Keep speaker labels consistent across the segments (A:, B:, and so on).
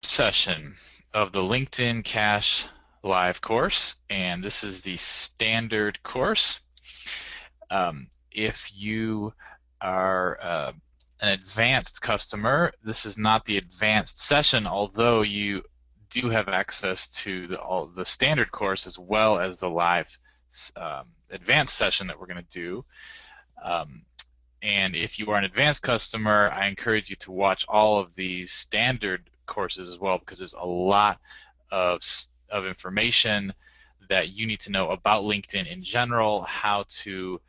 A: session of the LinkedIn Cash live course, and this is the standard course. If you are an advanced customer, this is not the advanced session, although you do have access to all the standard course as well as the live advanced session that we're going to do. And if you are an advanced customer, I encourage you to watch all of these standard courses as well, because there's a lot of information that you need to know about LinkedIn in general, how to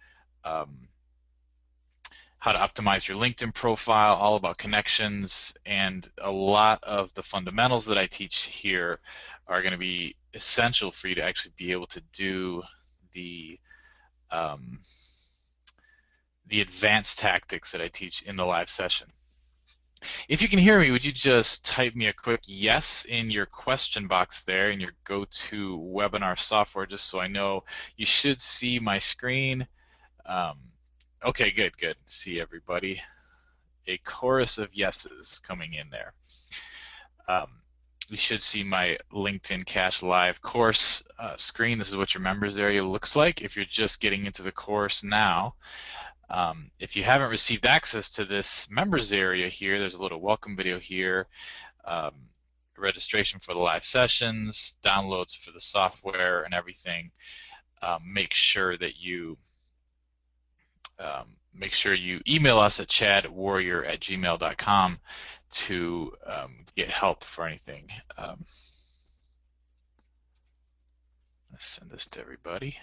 A: optimize your LinkedIn profile, all about connections, and a lot of the fundamentals that I teach here are going to be essential for you to actually be able to do the advanced tactics that I teach in the live session. If you can hear me, would you just type me a quick yes in your question box there in your go-to webinar software, just so I know? You should see my screen. Okay, good. See everybody. A chorus of yeses coming in there. You should see my LinkedIn Cash Live course screen. This is what your members area looks like if you're just getting into the course now. If you haven't received access to this members area here, there's a little welcome video here, registration for the live sessions, downloads for the software and everything. Make sure you email us at chadwarrior@gmail.com to get help for anything. Let's send this to everybody.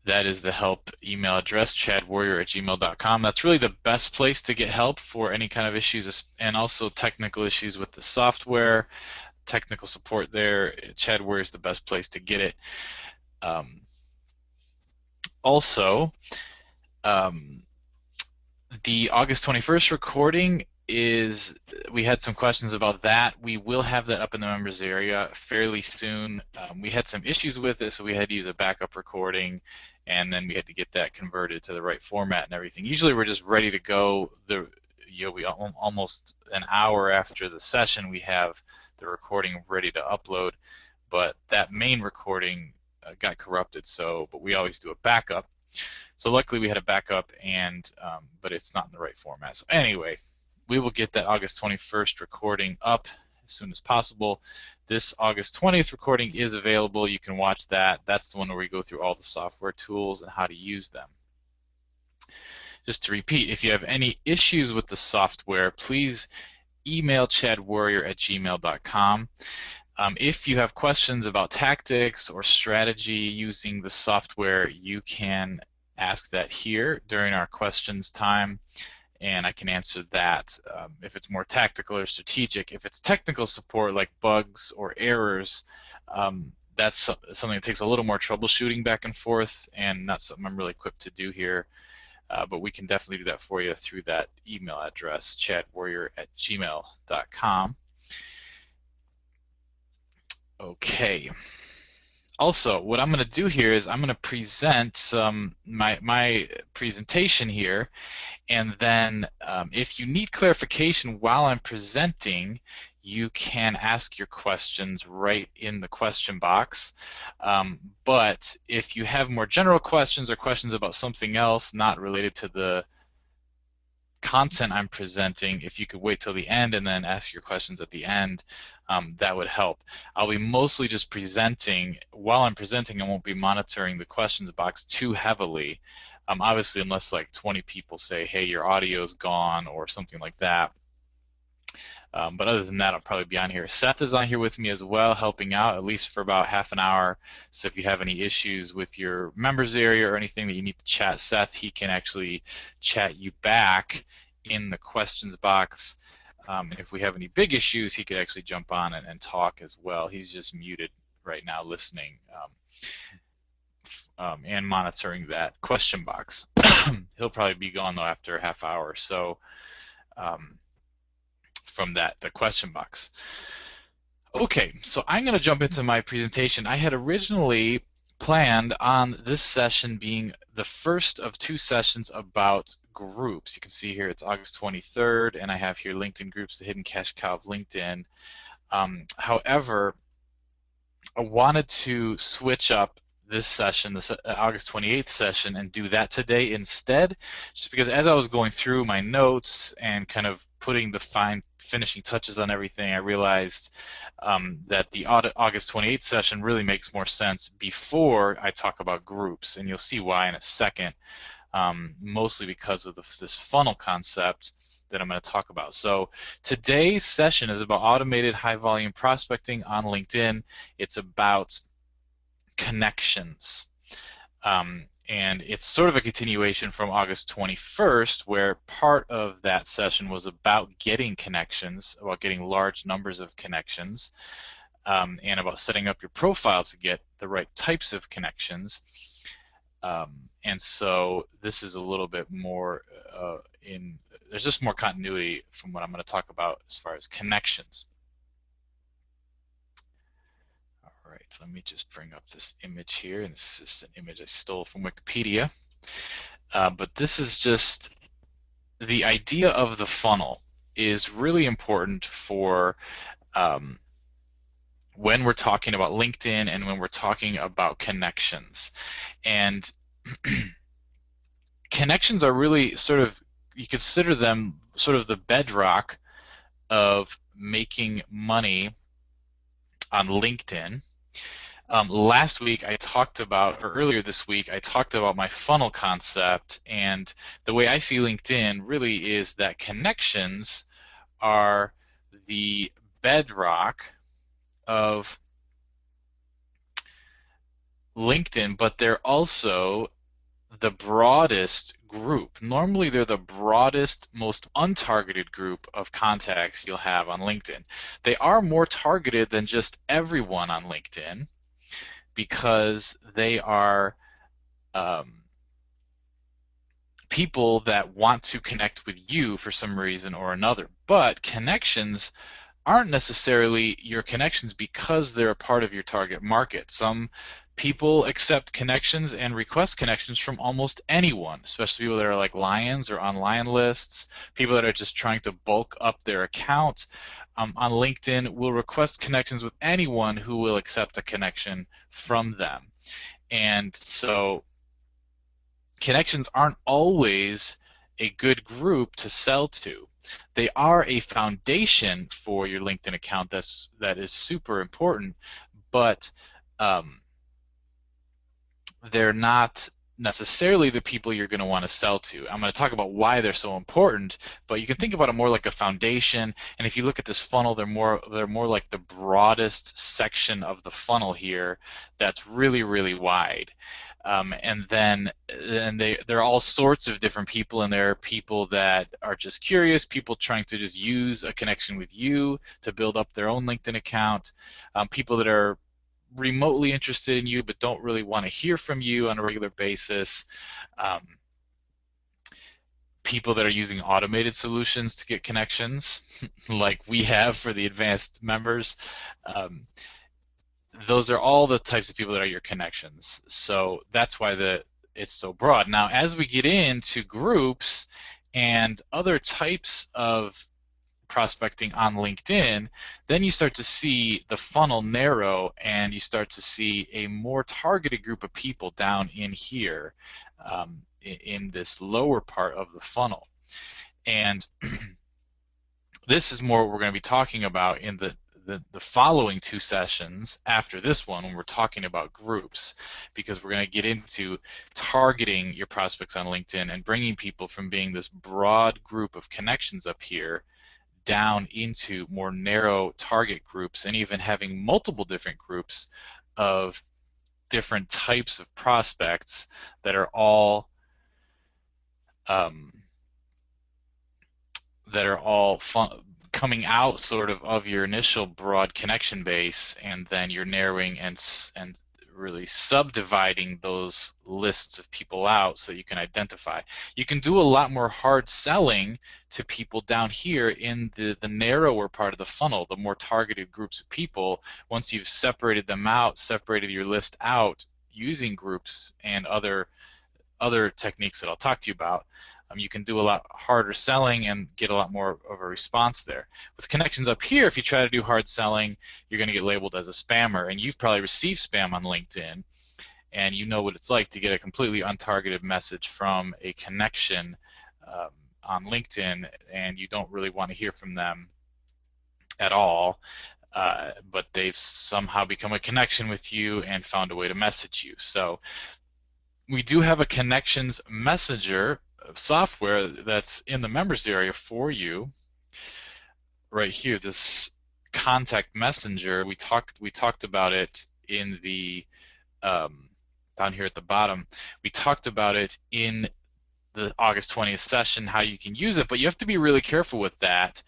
A: That is the help email address, chadwarrior@gmail.com. That's really the best place to get help for any kind of issues, and also technical issues with the software, technical support there. Chad Warrior is the best place to get it. Also, the August 21st recording we had some questions about that. We will have that up in the members area fairly soon. We had some issues with it, so we had to use a backup recording, and then we had to get that converted to the right format and everything. Usually we're just ready to go. We almost an hour after the session, we have the recording ready to upload, but that main recording got corrupted, but we always do a backup. So luckily we had a backup, but it's not in the right format. So anyway, we will get that August 21st recording up as soon as possible. This August 20th recording is available. You can watch that. That's the one where we go through all the software tools and how to use them. Just to repeat, if you have any issues with the software, please email chadwarrior@gmail.com. If you have questions about tactics or strategy using the software, you can ask that here during our questions time, and I can answer that if it's more tactical or strategic. If it's technical support like bugs or errors, that's something that takes a little more troubleshooting back and forth, and not something I'm really equipped to do here. But we can definitely do that for you through that email address, chadwarrior@gmail.com. Okay. Also, what I'm going to do here is I'm going to present my presentation here, and then if you need clarification while I'm presenting, you can ask your questions right in the question box. But if you have more general questions or questions about something else not related to the content I'm presenting, if you could wait till the end and then ask your questions at the end, that would help. I'll be mostly just presenting. While I'm presenting, I won't be monitoring the questions box too heavily, obviously unless like 20 people say, hey, your audio's gone or something like that. But other than that, I'll probably be on here. Seth is on here with me as well, helping out at least for about half an hour. So if you have any issues with your members area or anything that you need to chat Seth, he can actually chat you back in the questions box. And if we have any big issues, he could actually jump on and talk as well. He's just muted right now listening and monitoring that question box. He'll probably be gone though after a half hour or so. From the question box. Okay, so I'm going to jump into my presentation. I had originally planned on this session being the first of two sessions about groups. You can see here it's August 23rd, and I have here LinkedIn groups, the hidden cash cow of LinkedIn. However, I wanted to switch up this session, this August 28th session, and do that today instead, just because as I was going through my notes and kind of putting the finishing touches on everything, I realized that the August 28th session really makes more sense before I talk about groups, and you'll see why in a second. Mostly because of this funnel concept that I'm going to talk about. So today's session is about automated high volume prospecting on LinkedIn. It's about connections. And it's sort of a continuation from August 21st, where part of that session was about getting connections, about getting large numbers of connections, and about setting up your profile to get the right types of connections. And so this is a little bit more there's just more continuity from what I'm going to talk about as far as connections. All right, let me just bring up this image here, and this is an image I stole from Wikipedia. But this is just the idea of the funnel is really important for when we're talking about LinkedIn and when we're talking about connections. And connections are really sort of, you consider them sort of the bedrock of making money on LinkedIn. Last week I talked about, or earlier this week, I talked about my funnel concept, and the way I see LinkedIn really is that connections are the bedrock of LinkedIn, but they're also the broadest group. Normally, they're the broadest, most untargeted group of contacts you'll have on LinkedIn. They are more targeted than just everyone on LinkedIn because they are people that want to connect with you for some reason or another. But connections aren't necessarily your connections because they're a part of your target market. Some people accept connections and request connections from almost anyone, especially people that are like lions or on lion lists, people that are just trying to bulk up their account. On LinkedIn will request connections with anyone who will accept a connection from them. And so connections aren't always a good group to sell to. They are a foundation for your LinkedIn account that is super important, but they're not necessarily the people you're going to want to sell to. I'm going to talk about why they're so important, but you can think about it more like a foundation. And if you look at this funnel, they're more like the broadest section of the funnel here that's really, really wide. And there are all sorts of different people, and there are people that are just curious, people trying to just use a connection with you to build up their own LinkedIn account, people that are remotely interested in you but don't really want to hear from you on a regular basis, people that are using automated solutions to get connections like we have for the advanced members. Those are all the types of people that are your connections. So that's why it's so broad. Now, as we get into groups and other types of prospecting on LinkedIn, then you start to see the funnel narrow and you start to see a more targeted group of people down in here in this lower part of the funnel. And this is more what we're going to be talking about in the following two sessions after this one when we're talking about groups, because we're going to get into targeting your prospects on LinkedIn and bringing people from being this broad group of connections up here down into more narrow target groups, and even having multiple different groups of different types of prospects that are all coming out sort of your initial broad connection base, and then you're narrowing and really subdividing those lists of people out so that you can identify. You can do a lot more hard selling to people down here in the narrower part of the funnel, the more targeted groups of people. Once you've separated them out, separated your list out using groups and other techniques that I'll talk to you about, you can do a lot harder selling and get a lot more of a response there. With connections up here, if you try to do hard selling, you're going to get labeled as a spammer, and you've probably received spam on LinkedIn, and you know what it's like to get a completely untargeted message from a connection um, on LinkedIn, and you don't really want to hear from them at all. But they've somehow become a connection with you and found a way to message you. So we do have a connections messenger software that's in the members area for you right here. This contact messenger, we talked about it in the down here at the bottom. We talked about it in the August 20th session, how you can use it, but you have to be really careful with that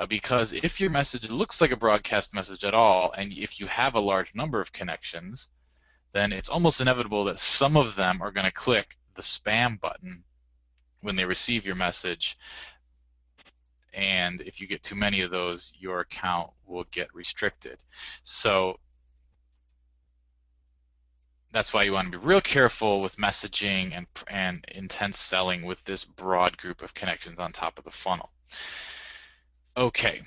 A: because if your message looks like a broadcast message at all, and if you have a large number of connections, then it's almost inevitable that some of them are going to click the spam button when they receive your message. And if you get too many of those, your account will get restricted. So that's why you want to be real careful with messaging and intense selling with this broad group of connections on top of the funnel. Okay.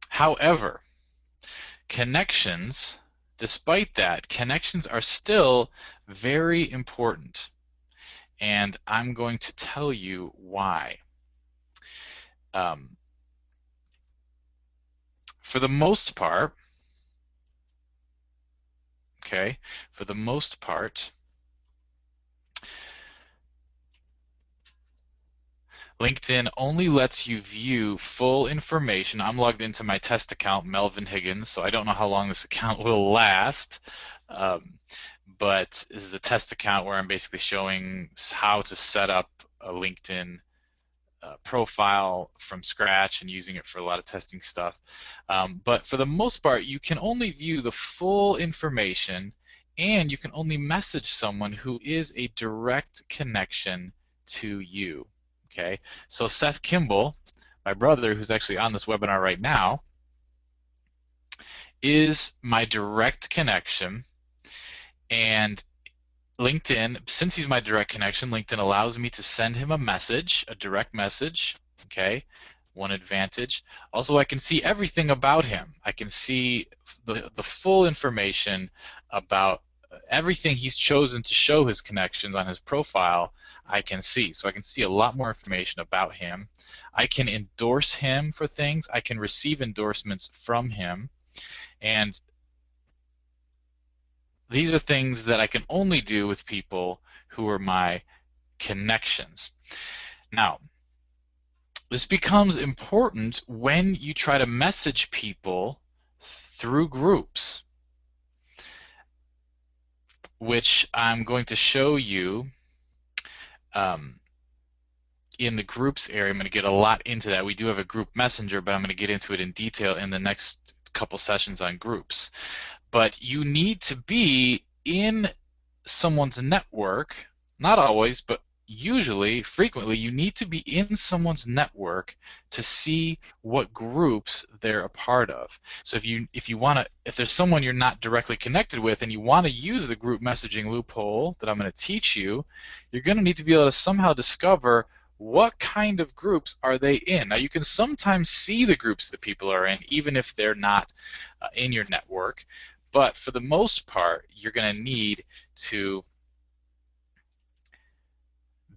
A: However, connections, despite that, connections are still very important. And I'm going to tell you why. For the most part, okay, for the most part, LinkedIn only lets you view full information. I'm logged into my test account, Melvin Higgins, so I don't know how long this account will last. But this is a test account where I'm basically showing how to set up a LinkedIn profile from scratch and using it for a lot of testing stuff. But for the most part, you can only view the full information, and you can only message someone who is a direct connection to you. Okay, so Seth Kimball, my brother, who's actually on this webinar right now, is my direct connection, and LinkedIn, since he's my direct connection, LinkedIn allows me to send him a message, a direct message, okay? One advantage. Also, I can see everything about him. I can see the full information about everything he's chosen to show his connections on his profile. I can see. So I can see a lot more information about him. I can endorse him for things. I can receive endorsements from him. And these are things that I can only do with people who are my connections. Now, this becomes important when you try to message people through groups, which I'm going to show you in the groups area. I'm going to get a lot into that. We do have a group messenger, but I'm going to get into it in detail in the next couple sessions on groups. But you need to be in someone's network, not always, but usually, frequently, you need to be in someone's network to see what groups they're a part of. So if there's someone you're not directly connected with and you want to use the group messaging loophole that I'm going to teach you, you're going to need to be able to somehow discover what kind of groups are they in. Now, you can sometimes see the groups that people are in, even if they're not in your network. But for the most part, you're going to need to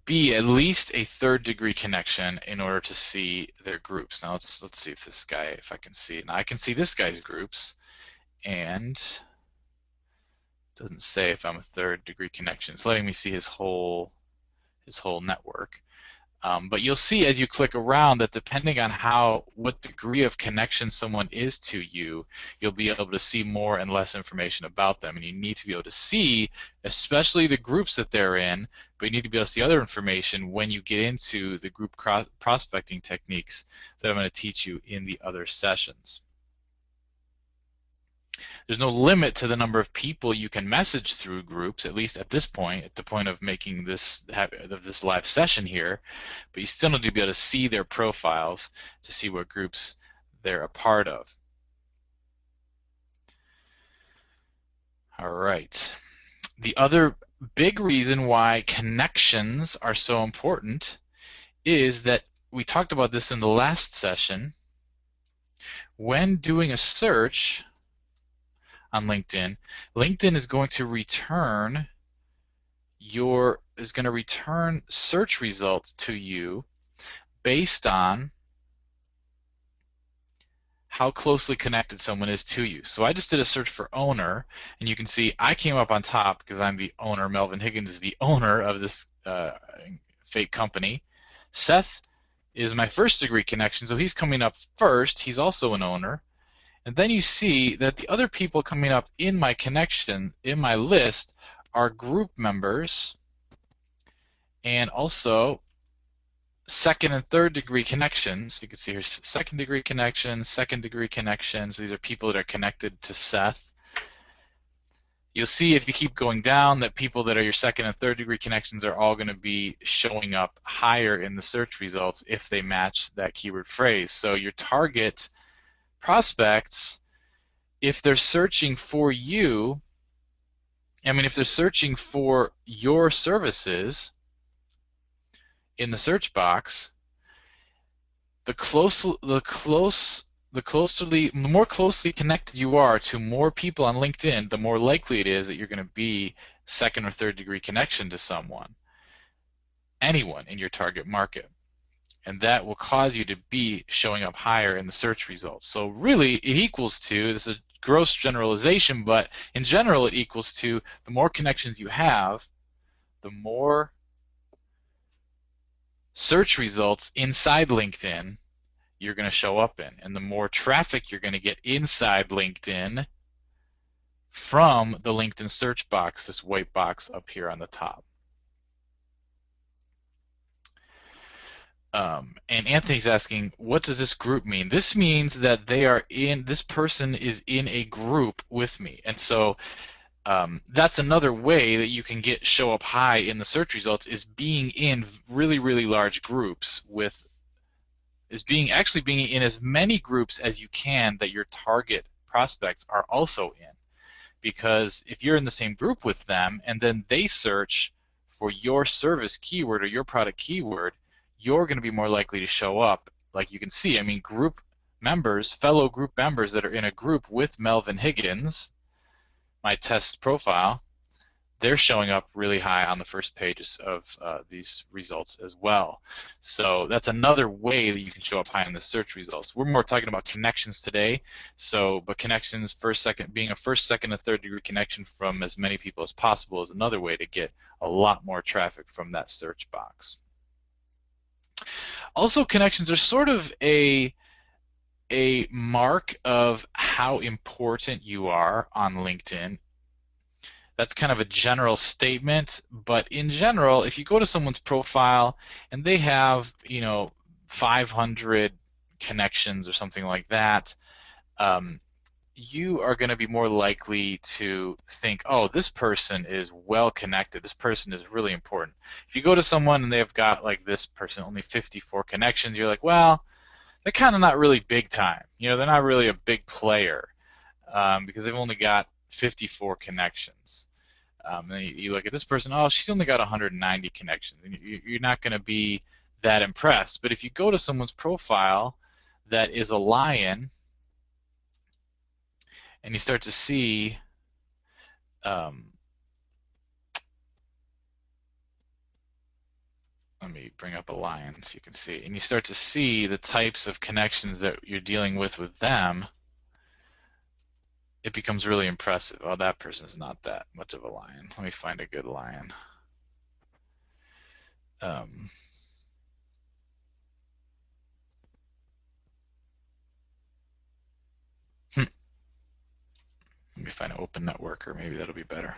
A: be at least a third-degree connection in order to see their groups. Now let's see if I can see it. Now I can see this guy's groups, and it doesn't say if I'm a third-degree connection. It's letting me see his whole network. But you'll see as you click around that depending on what degree of connection someone is to you, you'll be able to see more and less information about them. And you need to be able to see, especially the groups that they're in, but you need to be able to see other information when you get into the group prospecting techniques that I'm going to teach you in the other sessions. There's no limit to the number of people you can message through groups, at least at this point, at the point of making this live session here, but you still need to be able to see their profiles to see what groups they're a part of. All right. The other big reason why connections are so important is that we talked about this in the last session. When doing a search on LinkedIn, LinkedIn is going to return search results to you based on how closely connected someone is to you. So I just did a search for owner, and you can see I came up on top because I'm the owner. Melvin Higgins is the owner of this fake company. Seth is my first degree connection, so he's coming up first. He's also an owner. And then you see that the other people coming up in my connection, in my list, are group members and also second and third degree connections. You can see here second degree connections, second degree connections. These are people that are connected to Seth. You'll see if you keep going down that people that are your second and third degree connections are all going to be showing up higher in the search results if they match that keyword phrase. So your target prospects, if they're searching for you, if they're searching for your services in the search box, the more closely connected you are to more people on LinkedIn, the more likely it is that you're going to be second or third degree connection to anyone in your target market. And that will cause you to be showing up higher in the search results. So really, it equals to, this is a gross generalization, but in general, it equals to the more connections you have, the more search results inside LinkedIn you're going to show up in, and the more traffic you're going to get inside LinkedIn from the LinkedIn search box, this white box up here on the top. And Anthony's asking, what does this group mean? This means that this person is in a group with me. And so that's another way that you can show up high in the search results, is being in really, really large groups actually being in as many groups as you can that your target prospects are also in. Because if you're in the same group with them and then they search for your service keyword or your product keyword, you're going to be more likely to show up. Like you can see, group members, fellow group members that are in a group with Melvin Higgins, my test profile, they're showing up really high on the first pages of these results as well. So that's another way that you can show up high in the search results. We're more talking about connections today. But connections, being a first, second, and third degree connection from as many people as possible is another way to get a lot more traffic from that search box. Also, connections are sort of a mark of how important you are on LinkedIn. That's kind of a general statement, but in general, if you go to someone's profile and they have, 500 connections or something like that, you are going to be more likely to think, oh, this person is well connected. This person is really important. If you go to someone and they've got, like this person, only 54 connections, you're like, well, they're kind of not really big time. They're not really a big player because they've only got 54 connections. And you look at this person, oh, she's only got 190 connections. And you're not going to be that impressed. But if you go to someone's profile that is a lion, and you start to see let me bring up a lion so you can see, and you start to see the types of connections that you're dealing with them, it becomes really impressive. Oh, that person's not that much of a lion. Let me find a good lion. Let me find an open networker. Maybe that'll be better.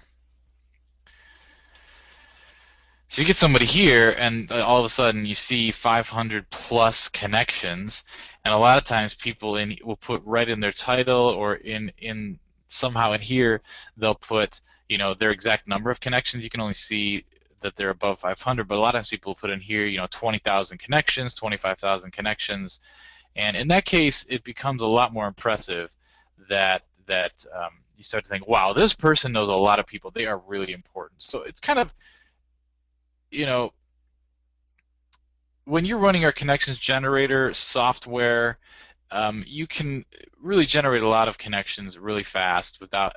A: So you get somebody here, and all of a sudden you see 500 plus connections, and a lot of times people will put right in their title or in somehow in here they'll put their exact number of connections. You can only see that they're above 500, but a lot of times people put in here 20,000 connections, 25,000 connections, and in that case it becomes a lot more impressive that you start to think, wow, this person knows a lot of people. They are really important. So it's kind of, you know, when you're running our connections generator software, you can really generate a lot of connections really fast without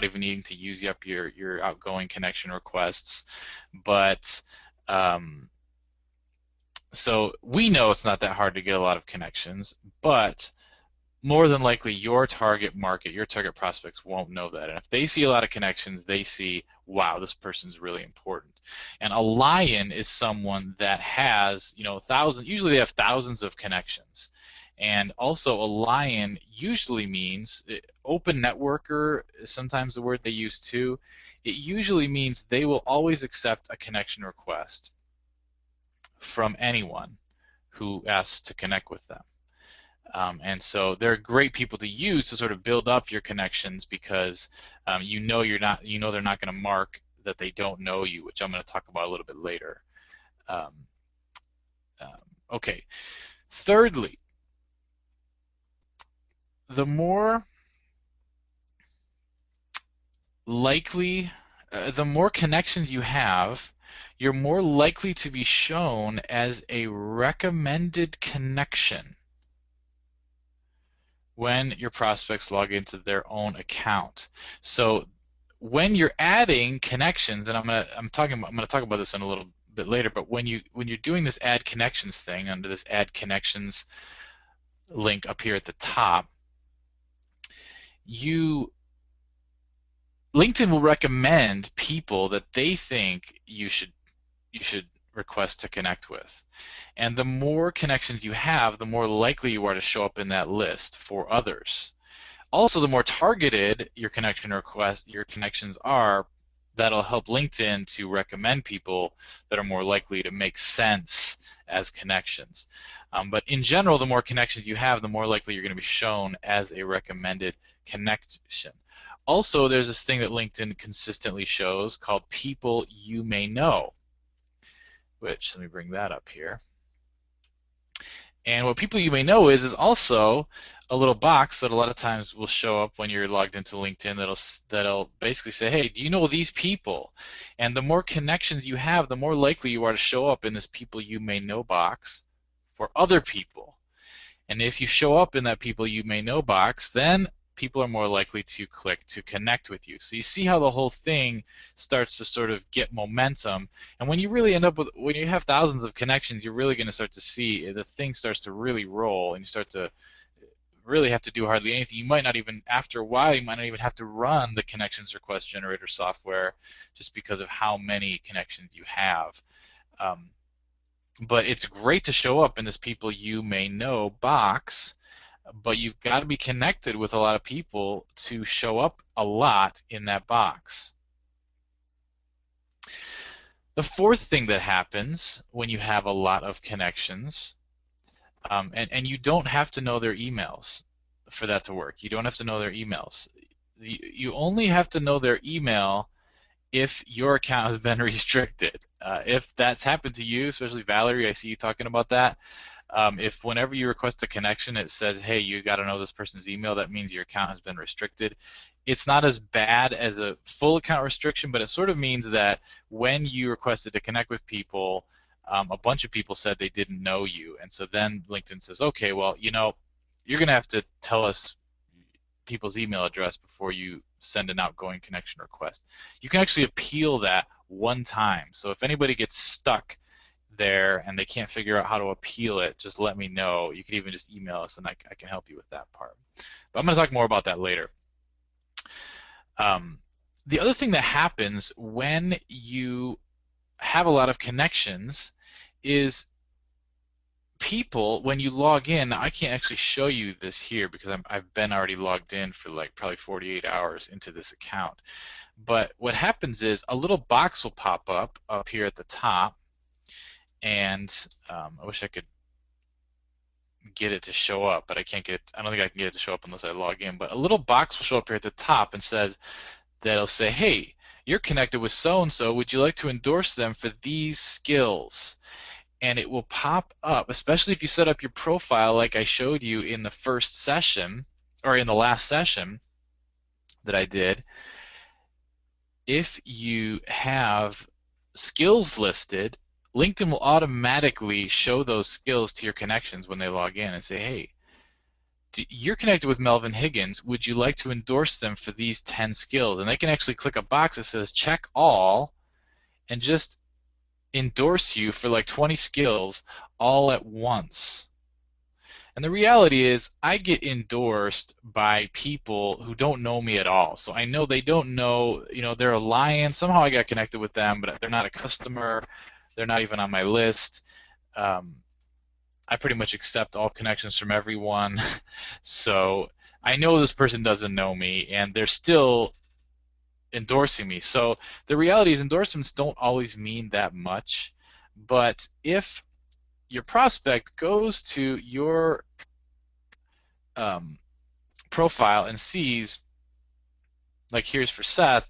A: even needing to use up your outgoing connection requests. But so we know it's not that hard to get a lot of connections, but more than likely your target market, your target prospects won't know that. And if they see a lot of connections, they see, wow, this person's really important. And a lion is someone that has, thousands, usually they have thousands of connections. And also a lion usually means, open networker is sometimes the word they use too. It usually means they will always accept a connection request from anyone who asks to connect with them. And so they're great people to use to sort of build up your connections because they're not going to mark that they don't know you, which I'm going to talk about a little bit later. Um, okay. Thirdly, the more likely, the more connections you have, you're more likely to be shown as a recommended connection when your prospects log into their own account. So when you're adding connections, and I'm gonna talk about this in a little bit later, but when you're doing this add connections thing under this add connections link up here at the top, LinkedIn will recommend people that they think you should request to connect with. And the more connections you have, the more likely you are to show up in that list for others. Also, the more targeted your connections are, that'll help LinkedIn to recommend people that are more likely to make sense as connections. But in general, the more connections you have, the more likely you're going to be shown as a recommended connection. Also, there's this thing that LinkedIn consistently shows called people you may know, which, let me bring that up here. And what people you may know is also a little box that a lot of times will show up when you're logged into LinkedIn that'll basically say, hey, do you know these people? And the more connections you have, the more likely you are to show up in this people you may know box for other people. And if you show up in that people you may know box, then people are more likely to click to connect with you. So you see how the whole thing starts to sort of get momentum. And when you really end up with, when you have thousands of connections, you're really going to start to see the thing starts to really roll, and you start to really have to do hardly anything. You might not even, after a while, you might not even have to run the connections request generator software just because of how many connections you have. But it's great to show up in this people you may know box, but you've got to be connected with a lot of people to show up a lot in that box. The fourth thing that happens when you have a lot of connections, and you don't have to know their emails for that to work. You don't have to know their emails. You only have to know their email if your account has been restricted. If that's happened to you, especially Valerie, I see you talking about that. If whenever you request a connection, it says, hey, you got to know this person's email, that means your account has been restricted. It's not as bad as a full account restriction, but it sort of means that when you requested to connect with people, a bunch of people said they didn't know you. And so then LinkedIn says, okay, well, you're going to have to tell us people's email address before you send an outgoing connection request. You can actually appeal that one time. So if anybody gets stuck there and they can't figure out how to appeal it, just let me know. You can even just email us and I can help you with that part. But I'm going to talk more about that later. The other thing that happens when you have a lot of connections is people, when you log in, I can't actually show you this here because I've been already logged in for like probably 48 hours into this account. But what happens is a little box will pop up here at the top, and I wish I could get it to show up, but I can't get it. I don't think I can get it to show up unless I log in. But a little box will show up here at the top and that'll say, hey, you're connected with so-and-so. Would you like to endorse them for these skills? And it will pop up, especially if you set up your profile like I showed you in the first session, or in the last session. that I did, if you have skills listed, LinkedIn will automatically show those skills to your connections when they log in and say, hey, you're connected with Melvin Higgins. Would you like to endorse them for these 10 skills? And they can actually click a box that says check all and just endorse you for like 20 skills all at once. And the reality is, I get endorsed by people who don't know me at all. So I know they don't know, they're a lion. Somehow I got connected with them, but they're not a customer. They're not even on my list. I pretty much accept all connections from everyone. So I know this person doesn't know me, and they're still endorsing me. So the reality is, endorsements don't always mean that much. But if your prospect goes to your profile and sees, like here's for Seth,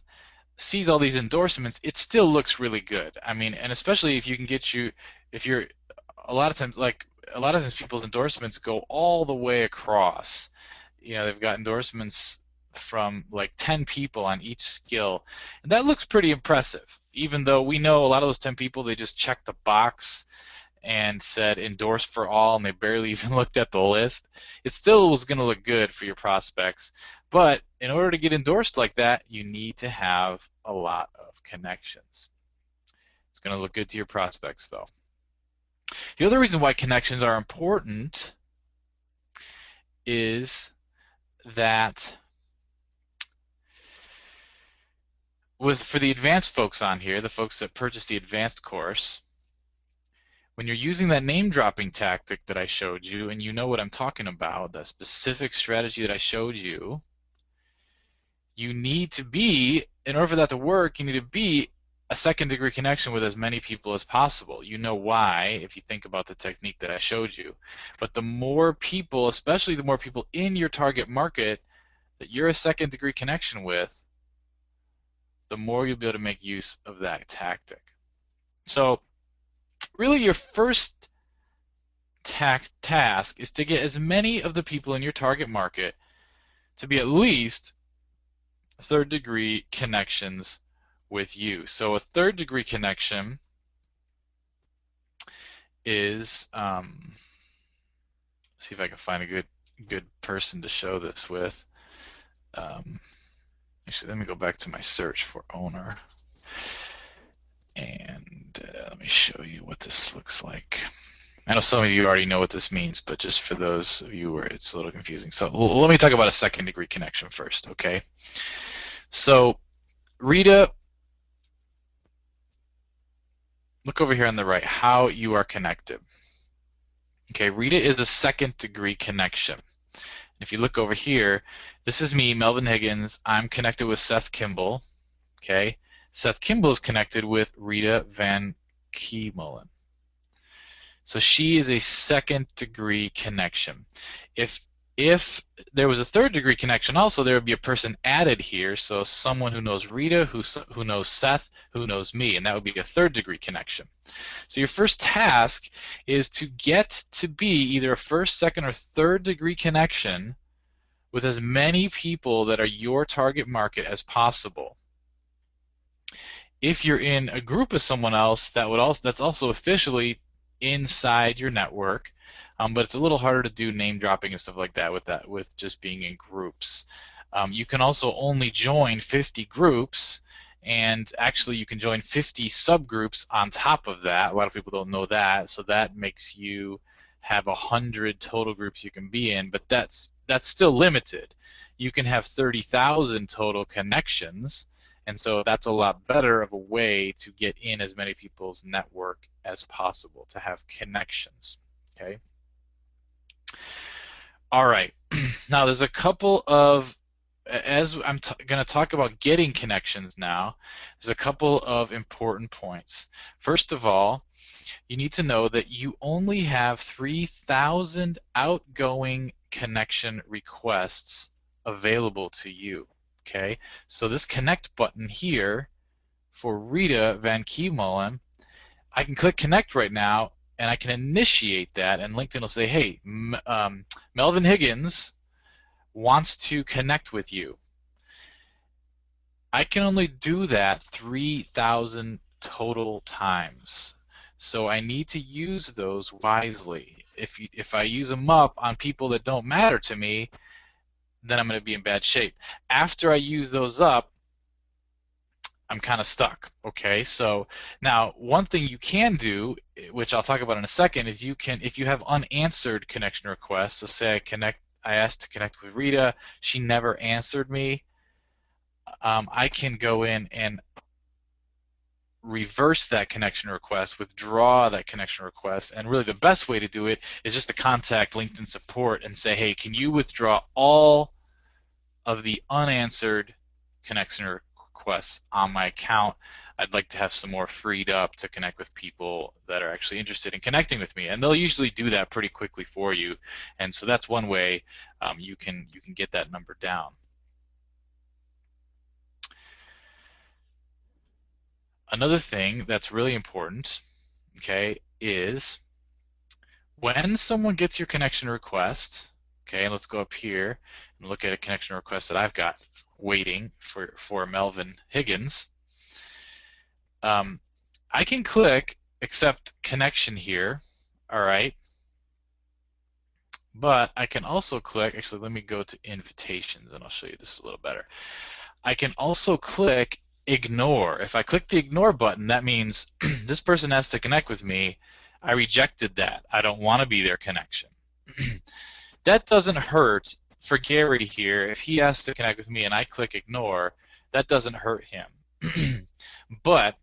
A: sees all these endorsements, it still looks really good. I mean, and especially if you can if you're, a lot of times people's endorsements go all the way across. They've got endorsements from like 10 people on each skill. And that looks pretty impressive, even though we know a lot of those 10 people, they just checked the box and said endorse for all, and they barely even looked at the list. It still was going to look good for your prospects. But in order to get endorsed like that, you need to have a lot of connections. It's going to look good to your prospects, though. The other reason why connections are important is that for the advanced folks on here, the folks that purchased the advanced course, when you're using that name dropping tactic that I showed you, and you know what I'm talking about, that specific strategy that I showed you, you need to be, in order for that to work, you need to be a second degree connection with as many people as possible. You know why, if you think about the technique that I showed you. But the more people, especially the more people in your target market that you're a second degree connection with, the more you'll be able to make use of that tactic. So really your first task is to get as many of the people in your target market to be at least third degree connections with you. So a third degree connection is, see if I can find a good person to show this with. Actually, let me go back to my search for owner, and let me show you what this looks like. I know some of you already know what this means, but just for those of you where it's a little confusing. So let me talk about a second degree connection first, okay? So Rita, look over here on the right, how you are connected. Okay, Rita is a second degree connection. If you look over here, this is me, Melvin Higgins. I'm connected with Seth Kimball. Okay, Seth Kimball is connected with Rita Van Keemelen. So she is a second degree connection. If there was a third degree connection also, there would be a person added here, so someone who knows Rita, who knows Seth, who knows me, and that would be a third degree connection. So your first task is to get to be either a first, second, or third degree connection with as many people that are your target market as possible. If you're in a group with someone else, that's also officially inside your network, but it's a little harder to do name dropping and stuff like that with just being in groups. You can also only join 50 groups, and actually you can join 50 subgroups on top of that. A lot of people don't know that, so that makes you have 100 total groups you can be in, but that's still limited. You can have 30,000 total connections, and so that's a lot better of a way to get in as many people's network as possible, to have connections. Okay. All right. Now there's a couple of, as I'm going to talk about getting connections now, there's a couple of important points. First of all, you need to know that you only have 3,000 outgoing connection requests available to you. Okay, so this connect button here for Rita Van Keemelen, I can click connect right now, and I can initiate that, and LinkedIn will say, hey, Melvin Higgins wants to connect with you. I can only do that 3,000 total times. So I need to use those wisely. If I use them up on people that don't matter to me, then I'm going to be in bad shape. After I use those up, I'm kind of stuck. Okay, so now one thing you can do, which I'll talk about in a second, is you can, if you have unanswered connection requests, so say I asked to connect with Rita, she never answered me. I can go in and reverse that connection request, withdraw that connection request, and really the best way to do it is just to contact LinkedIn support and say, hey, can you withdraw all of the unanswered connection requests on my account? I'd like to have some more freed up to connect with people that are actually interested in connecting with me, and they'll usually do that pretty quickly for you. And so that's one way you can get that number down. Another thing that's really important, okay, is when someone gets your connection request, okay, and let's go up here and look at a connection request that I've got waiting for Melvin Higgins. I can click accept connection here, all right, but I can also click, actually let me go to invitations and I'll show you this a little better. I can also click ignore. If I click the ignore button, that means this person has to connect with me. I rejected that. I don't want to be their connection. That doesn't hurt for Gary here. If he has to connect with me and I click ignore, that doesn't hurt him. But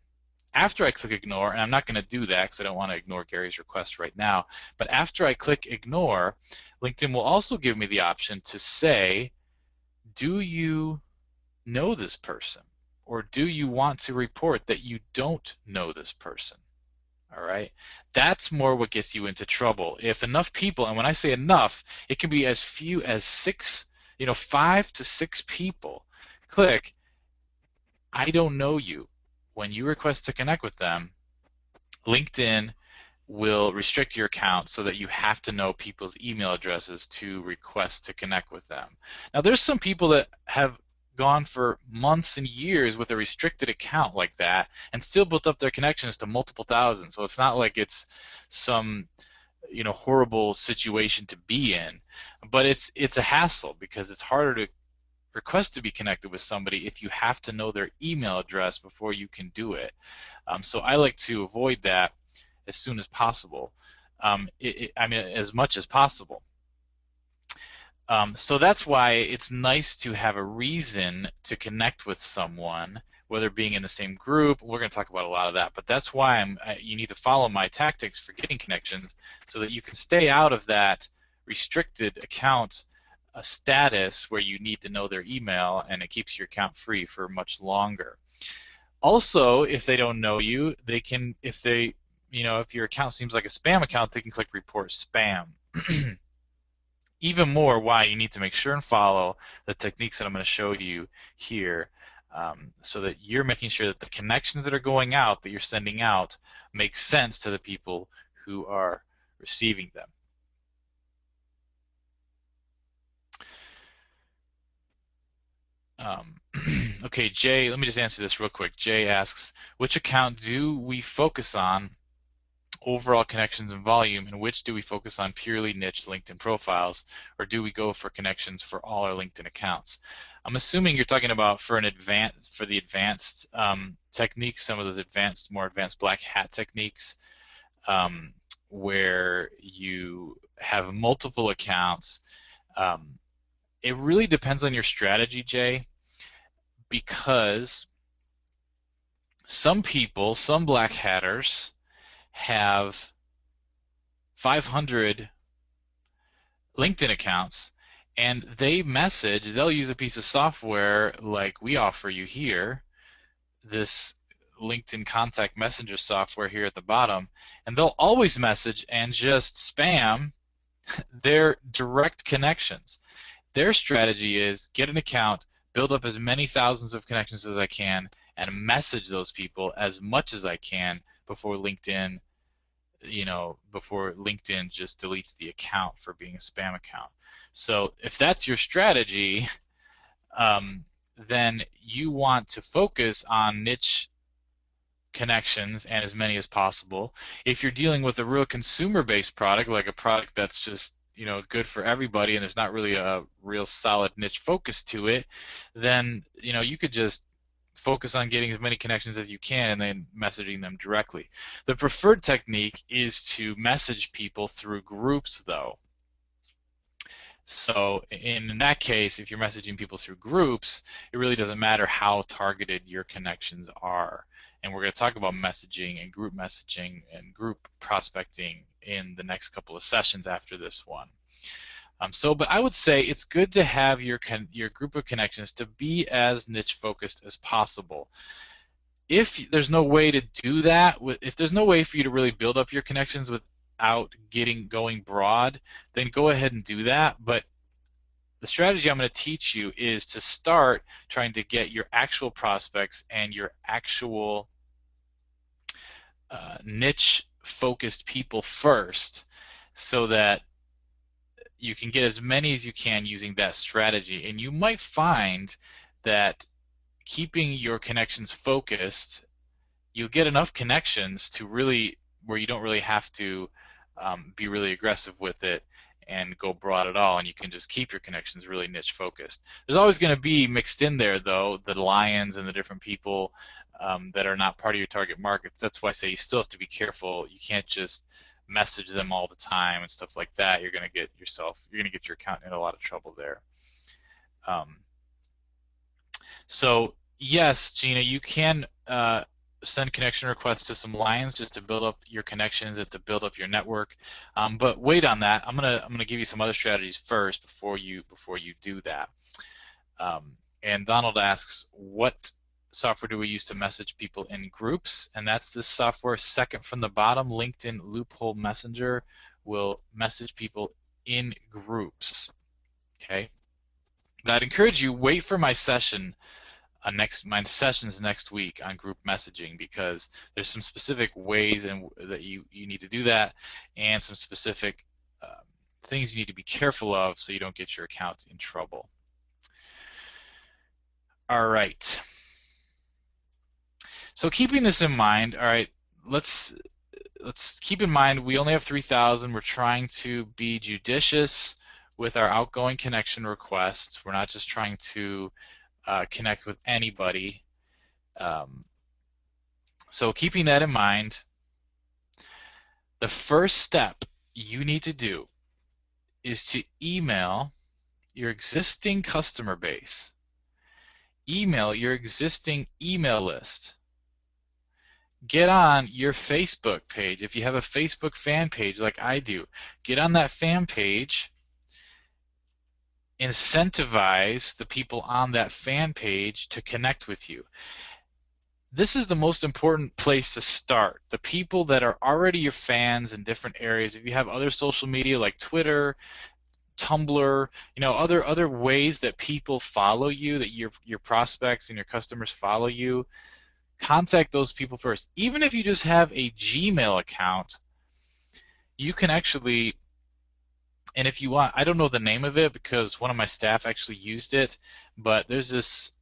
A: after I click ignore, and I'm not going to do that because I don't want to ignore Gary's request right now, but after I click ignore, LinkedIn will also give me the option to say, do you know this person? Or do you want to report that you don't know this person? All right. That's more what gets you into trouble. If enough people, and when I say enough, it can be as few as 5 to 6 people click, I don't know you. When you request to connect with them, LinkedIn will restrict your account so that you have to know people's email addresses to request to connect with them. Now, there's some people that have gone for months and years with a restricted account like that and still built up their connections to multiple thousands. So it's not like it's some horrible situation to be in, but it's a hassle because it's harder to request to be connected with somebody if you have to know their email address before you can do it. So I like to avoid that as soon as possible. I mean, as much as possible. So that's why it's nice to have a reason to connect with someone, whether being in the same group. We're going to talk about a lot of that, but that's why you need to follow my tactics for getting connections so that you can stay out of that restricted account status where you need to know their email, and it keeps your account free for much longer. Also, if they don't know you, they can, if your account seems like a spam account, they can click report spam. Even more why you need to make sure and follow the techniques that I'm going to show you here, so that you're making sure that the connections that are going out, that you're sending out, make sense to the people who are receiving them. Okay, Jay, let me just answer this real quick. Jay asks, which account do we focus on overall connections and volume, and which do we focus on purely niche LinkedIn profiles, or do we go for connections for all our LinkedIn accounts? I'm assuming you're talking about for the advanced techniques, some of those more advanced black hat techniques, where you have multiple accounts. It really depends on your strategy, Jay, because some black hatters have 500 LinkedIn accounts, and they'll use a piece of software like we offer you here, this LinkedIn contact messenger software here at the bottom, and they'll always message and just spam their direct connections. Their strategy is get an account, build up as many thousands of connections as I can, and message those people as much as I can before LinkedIn just deletes the account for being a spam account. So if that's your strategy, then you want to focus on niche connections and as many as possible. If you're dealing with a real consumer-based product, like a product that's just good for everybody and there's not really a real solid niche focus to it, then you could just focus on getting as many connections as you can and then messaging them directly. The preferred technique is to message people through groups, though. So in that case, if you're messaging people through groups, it really doesn't matter how targeted your connections are. And we're going to talk about messaging and group prospecting in the next couple of sessions after this one. But I would say it's good to have your group of connections to be as niche focused as possible. If there's no way to do that, if there's no way for you to really build up your connections without going broad, then go ahead and do that. But the strategy I'm going to teach you is to start trying to get your actual prospects and your actual niche focused people first, so that you can get as many as you can using that strategy. And you might find that keeping your connections focused, you'll get enough connections to really where you don't really have to be really aggressive with it and go broad at all, and you can just keep your connections really niche focused. There's always going to be mixed in there, though, the lions and the different people that are not part of your target markets. That's why I say you still have to be careful. You can't just message them all the time and stuff like that. You're going to get your account in a lot of trouble there. So yes, Gina, you can send connection requests to some lions just to build up your connections and to build up your network. But wait on that. I'm gonna give you some other strategies first before you do that. And Donald asks, what software do we use to message people in groups? And that's this software second from the bottom. LinkedIn Loophole Messenger will message people in groups. Okay. But I'd encourage you, wait for my session. My sessions next week on group messaging, because there's some specific ways that you need to do that, and some specific things you need to be careful of so you don't get your account in trouble. All right. So keeping this in mind, all right, let's keep in mind we only have 3,000. We're trying to be judicious with our outgoing connection requests. We're not just trying to connect with anybody. So keeping that in mind, the first step you need to do is to email your existing customer base. Email your existing email list. Get on your Facebook page. If you have a Facebook fan page like I do, get on that fan page. Incentivize the people on that fan page to connect with you. This is the most important place to start. The people that are already your fans in different areas. If you have other social media like Twitter, Tumblr, other ways that people follow you, that your prospects and your customers follow you, contact those people first. Even if you just have a Gmail account, you can actually, and if you want, I don't know the name of it because one of my staff actually used it, but there's this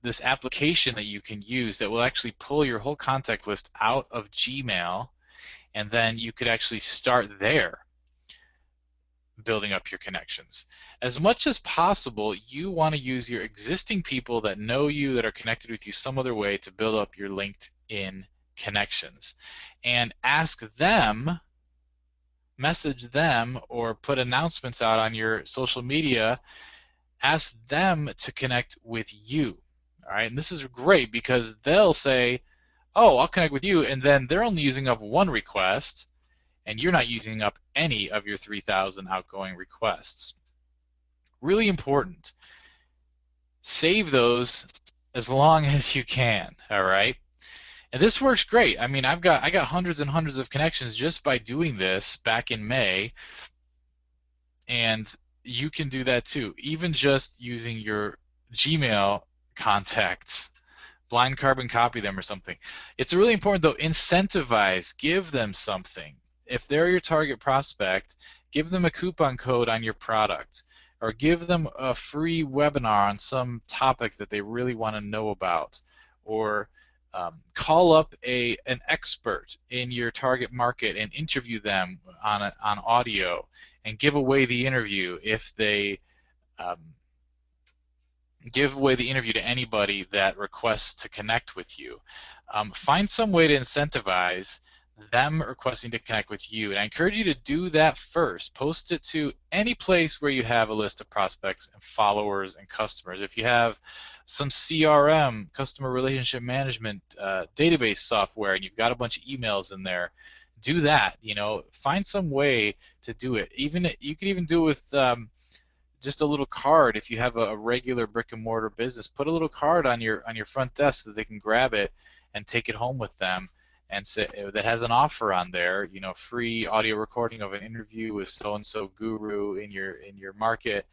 A: this application that you can use that will actually pull your whole contact list out of Gmail, and then you could actually start there building up your connections. As much as possible, you want to use your existing people that know you, that are connected with you some other way, to build up your LinkedIn connections. And ask them, message them, or put announcements out on your social media. Ask them to connect with you. All right, and this is great because they'll say, oh, I'll connect with you, and then they're only using up one request, and you're not using up any of your 3,000 outgoing requests. Really important. Save those as long as you can, all right? And this works great. I mean, I got hundreds and hundreds of connections just by doing this back in May, and you can do that too, even just using your Gmail contacts. Blind carbon copy them or something. It's really important though, incentivize, give them something. If they're your target prospect, Give them a coupon code on your product, or give them a free webinar on some topic that they really want to know about, or call up an expert in your target market and interview them on audio, and give away the interview if they um, give away the interview to anybody that requests to connect with you. Find some way to incentivize them requesting to connect with you. And I encourage you to do that first. Post it to any place where you have a list of prospects and followers and customers. If you have some CRM, customer relationship management database software, and you've got a bunch of emails in there, do that. Find some way to do it. Even you could even do it with just a little card. If you have a regular brick and mortar business, put a little card on your front desk so that they can grab it and take it home with them, and say that has an offer on there. Free audio recording of an interview with so and so guru in your market.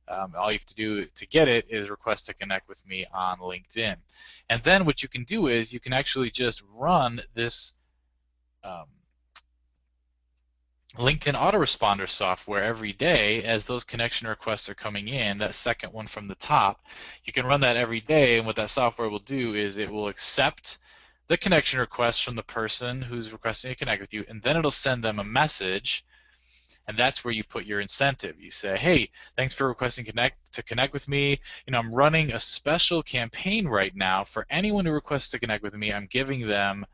A: All you have to do to get it is request to connect with me on LinkedIn. And then what you can do is you can actually just run this um, LinkedIn autoresponder software every day as those connection requests are coming in, that second one from the top. You can run that every day, and what that software will do is it will accept the connection request from the person who's requesting to connect with you, and then it'll send them a message, and that's where you put your incentive. You say, hey, thanks for requesting to connect with me. I'm running a special campaign right now for anyone who requests to connect with me. I'm giving them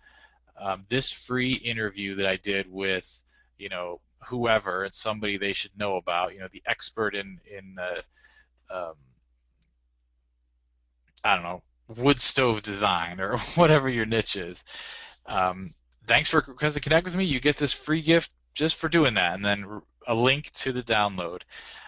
A: this free interview that I did with, whoever. It's somebody they should know about. The expert in I don't know, wood stove design or whatever your niche is. Um, Thanks for requesting to connect with me. You get this free gift just for doing that, and then a link to the download.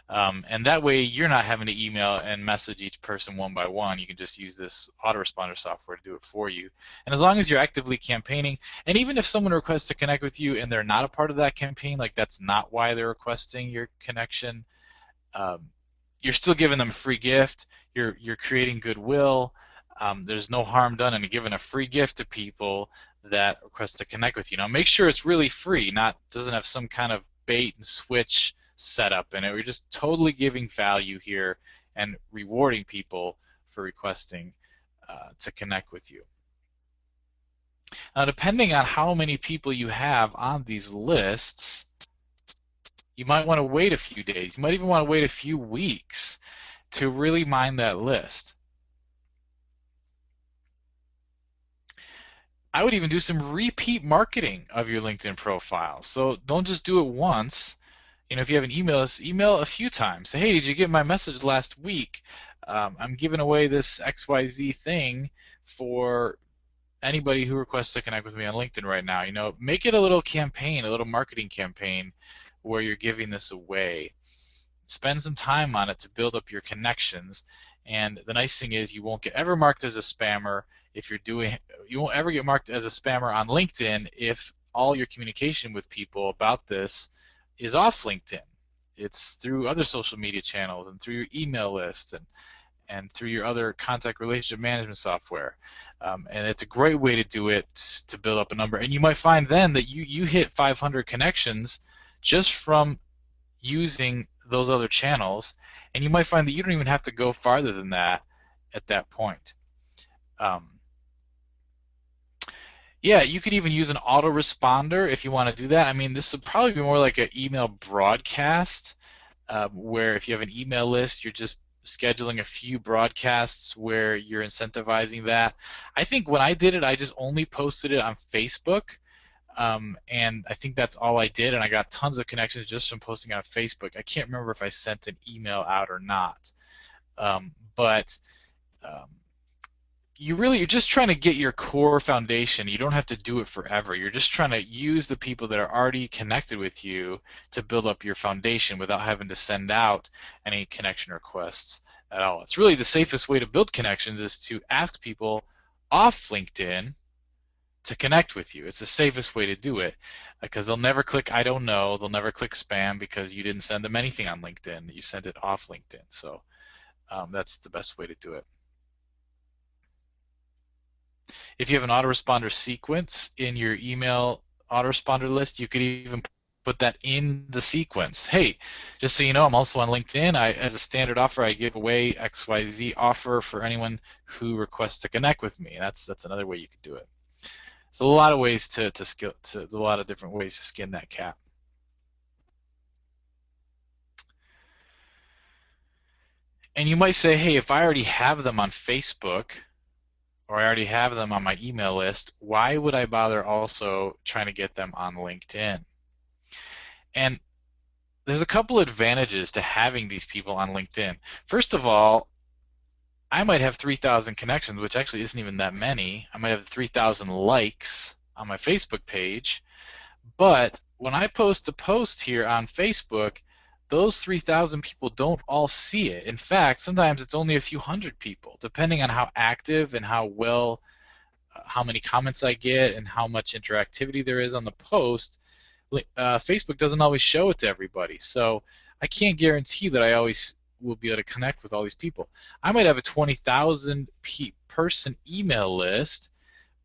A: And that way you're not having to email and message each person one by one. You can just use this autoresponder software to do it for you. And as long as you're actively campaigning, and even if someone requests to connect with you and they're not a part of that campaign, like that's not why they're requesting your connection, um, you're still giving them a free gift. You're creating goodwill. There's no harm done in giving a free gift to people that request to connect with you. Now, make sure it's really free, not doesn't have some kind of bait and switch setup in it. We're just totally giving value here and rewarding people for requesting to connect with you. Now, depending on how many people you have on these lists, you might want to wait a few days. You might even want to wait a few weeks to really mine that list. I would even do some repeat marketing of your LinkedIn profile. So don't just do it once. If you have an email list, email a few times. Say, hey, did you get my message last week? I'm giving away this XYZ thing for anybody who requests to connect with me on LinkedIn right now. Make it a little campaign, a little marketing campaign where you're giving this away. Spend some time on it to build up your connections. And the nice thing is you won't get ever marked as a spammer if you won't ever get marked as a spammer on LinkedIn if all your communication with people about this is off LinkedIn. It's through other social media channels and through your email list and through your other contact relationship management software. And it's a great way to do it to build up a number. And you might find then that you hit 500 connections just from using those other channels, and you might find that you don't even have to go farther than that at that point. Yeah, you could even use an autoresponder if you want to do that. I mean, this would probably be more like an email broadcast, where if you have an email list, you're just scheduling a few broadcasts where you're incentivizing that. I think when I did it, I just only posted it on Facebook. And I think that's all I did, and I got tons of connections just from posting on Facebook. I can't remember if I sent an email out or not. But you're just trying to get your core foundation. You don't have to do it forever. You're just trying to use the people that are already connected with you to build up your foundation without having to send out any connection requests at all. It's really the safest way to build connections is to ask people off LinkedIn to connect with you. It's the safest way to do it because they'll never click I don't know. They'll never click spam because you didn't send them anything on LinkedIn. You sent it off LinkedIn. So that's the best way to do it. If you have an autoresponder sequence in your email autoresponder list, you could even put that in the sequence. Hey, just so you know, I'm also on LinkedIn. As a standard offer, I give away XYZ offer for anyone who requests to connect with me. That's another way you could do it. So a lot of ways a lot of different ways to skin that cat. And you might say, hey, if I already have them on Facebook or I already have them on my email list, why would I bother also trying to get them on LinkedIn? And there's a couple advantages to having these people on LinkedIn. First of all, I might have 3,000 connections, which actually isn't even that many. I might have 3,000 likes on my Facebook page, but when I post a post here on Facebook, those 3,000 people don't all see it. In fact, sometimes it's only a few hundred people, depending on how active and how many comments I get and how much interactivity there is on the post. Facebook doesn't always show it to everybody, so I can't guarantee that I always will be able to connect with all these people. I might have a 20,000 person email list,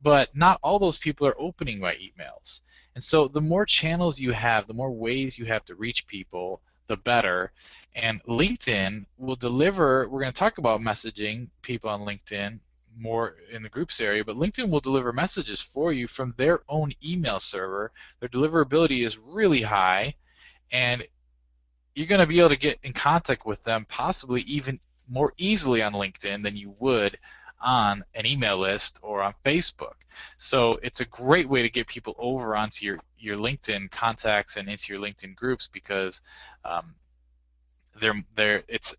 A: but not all those people are opening my emails. And so the more channels you have, the more ways you have to reach people, the better. And LinkedIn will deliver, we're going to talk about messaging people on LinkedIn more in the groups area, but LinkedIn will deliver messages for you from their own email server. Their deliverability is really high, and you're going to be able to get in contact with them possibly even more easily on LinkedIn than you would on an email list or on Facebook. So it's a great way to get people over onto your LinkedIn contacts and into your LinkedIn groups, because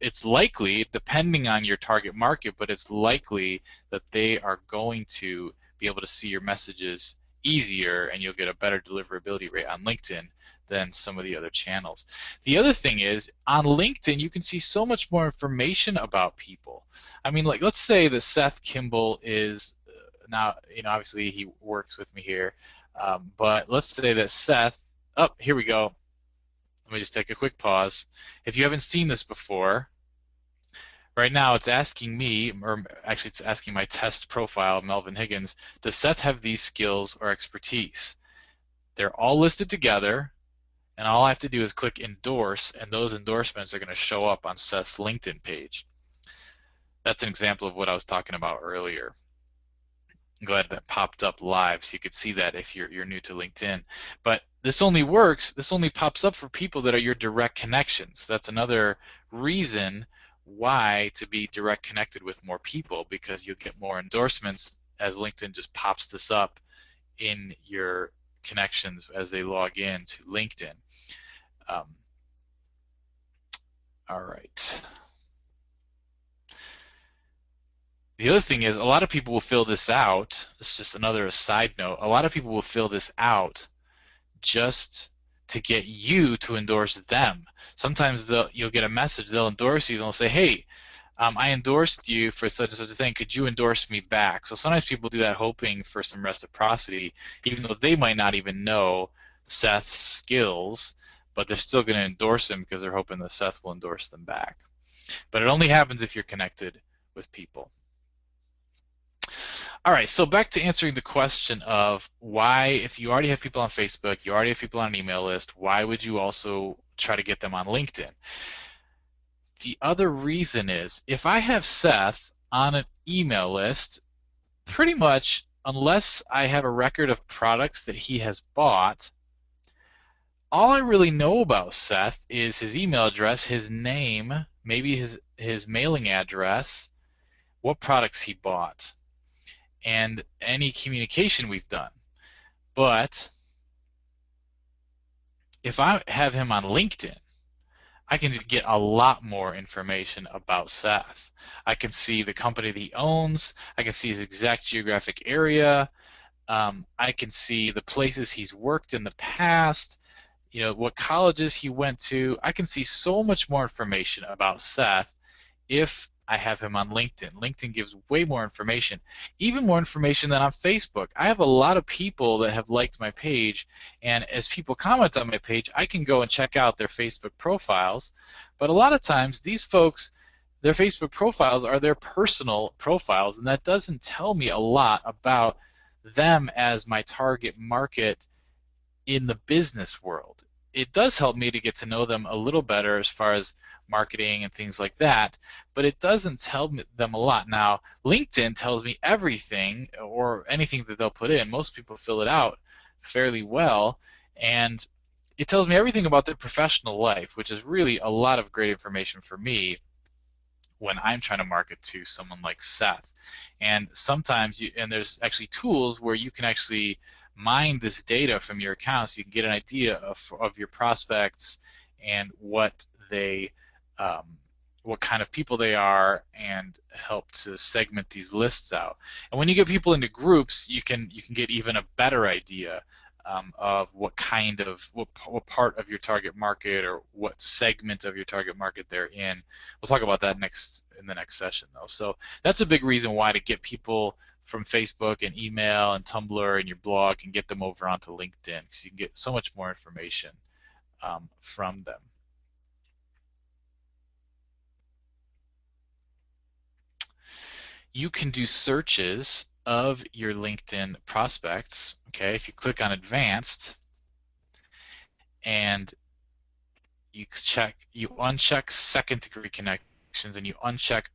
A: it's likely, depending on your target market, but it's likely that they are going to be able to see your messages easier, and you'll get a better deliverability rate on LinkedIn than some of the other channels. The other thing is, on LinkedIn, you can see so much more information about people. I mean, like, let's say that Seth Kimball is now, obviously he works with me here, but let's say that Seth, oh, here we go. Let me just take a quick pause. If you haven't seen this before, right now it's asking me, or actually it's asking my test profile, Melvin Higgins, does Seth have these skills or expertise? They're all listed together, and all I have to do is click endorse, and those endorsements are going to show up on Seth's LinkedIn page. That's an example of what I was talking about earlier. I'm glad that popped up live so you could see that if you're new to LinkedIn. But this only pops up for people that are your direct connections. That's another reason why to be direct connected with more people, because you'll get more endorsements as LinkedIn just pops this up in your connections as they log in to LinkedIn. All right. The other thing is, a lot of people will fill this out. This is just another side note. A lot of people will fill this out just to get you to endorse them. Sometimes you'll get a message, they'll endorse you, and they'll say, hey, I endorsed you for such and such a thing. Could you endorse me back? So sometimes people do that hoping for some reciprocity, even though they might not even know Seth's skills, but they're still going to endorse him because they're hoping that Seth will endorse them back. But it only happens if you're connected with people. All right, so back to answering the question of why, if you already have people on Facebook, you already have people on an email list, why would you also try to get them on LinkedIn? The other reason is, if I have Seth on an email list, pretty much, unless I have a record of products that he has bought, all I really know about Seth is his email address, his name, maybe his mailing address, what products he bought, and any communication we've done. But if I have him on LinkedIn, I can get a lot more information about Seth. I can see the company that he owns. I can see his exact geographic area. I can see the places he's worked in the past, what colleges he went to. I can see so much more information about Seth if I have him on LinkedIn. LinkedIn gives way more information, even more information than on Facebook. I have a lot of people that have liked my page, and as people comment on my page, I can go and check out their Facebook profiles. But a lot of times, these folks, their Facebook profiles are their personal profiles, and that doesn't tell me a lot about them as my target market in the business world. it does help me to get to know them a little better as far as marketing and things like that, but it doesn't tell them a lot. Now, LinkedIn tells me everything or anything that they'll put in. Most people fill it out fairly well, and it tells me everything about their professional life, which is really a lot of great information for me when I'm trying to market to someone like Seth. And sometimes and there's actually tools where you can actually mine this data from your account so you can get an idea of your prospects and um, what kind of people they are, and help to segment these lists out. And when you get people into groups, you can get even a better idea of what kind of what part of your target market or what segment of your target market they're in. We'll talk about that in the next session, though. So that's a big reason why to get people from Facebook and email and Tumblr and your blog and get them over onto LinkedIn, because you can get so much more information from them. You can do searches of your LinkedIn prospects. Okay, if you click on Advanced and you uncheck second degree connections and you uncheck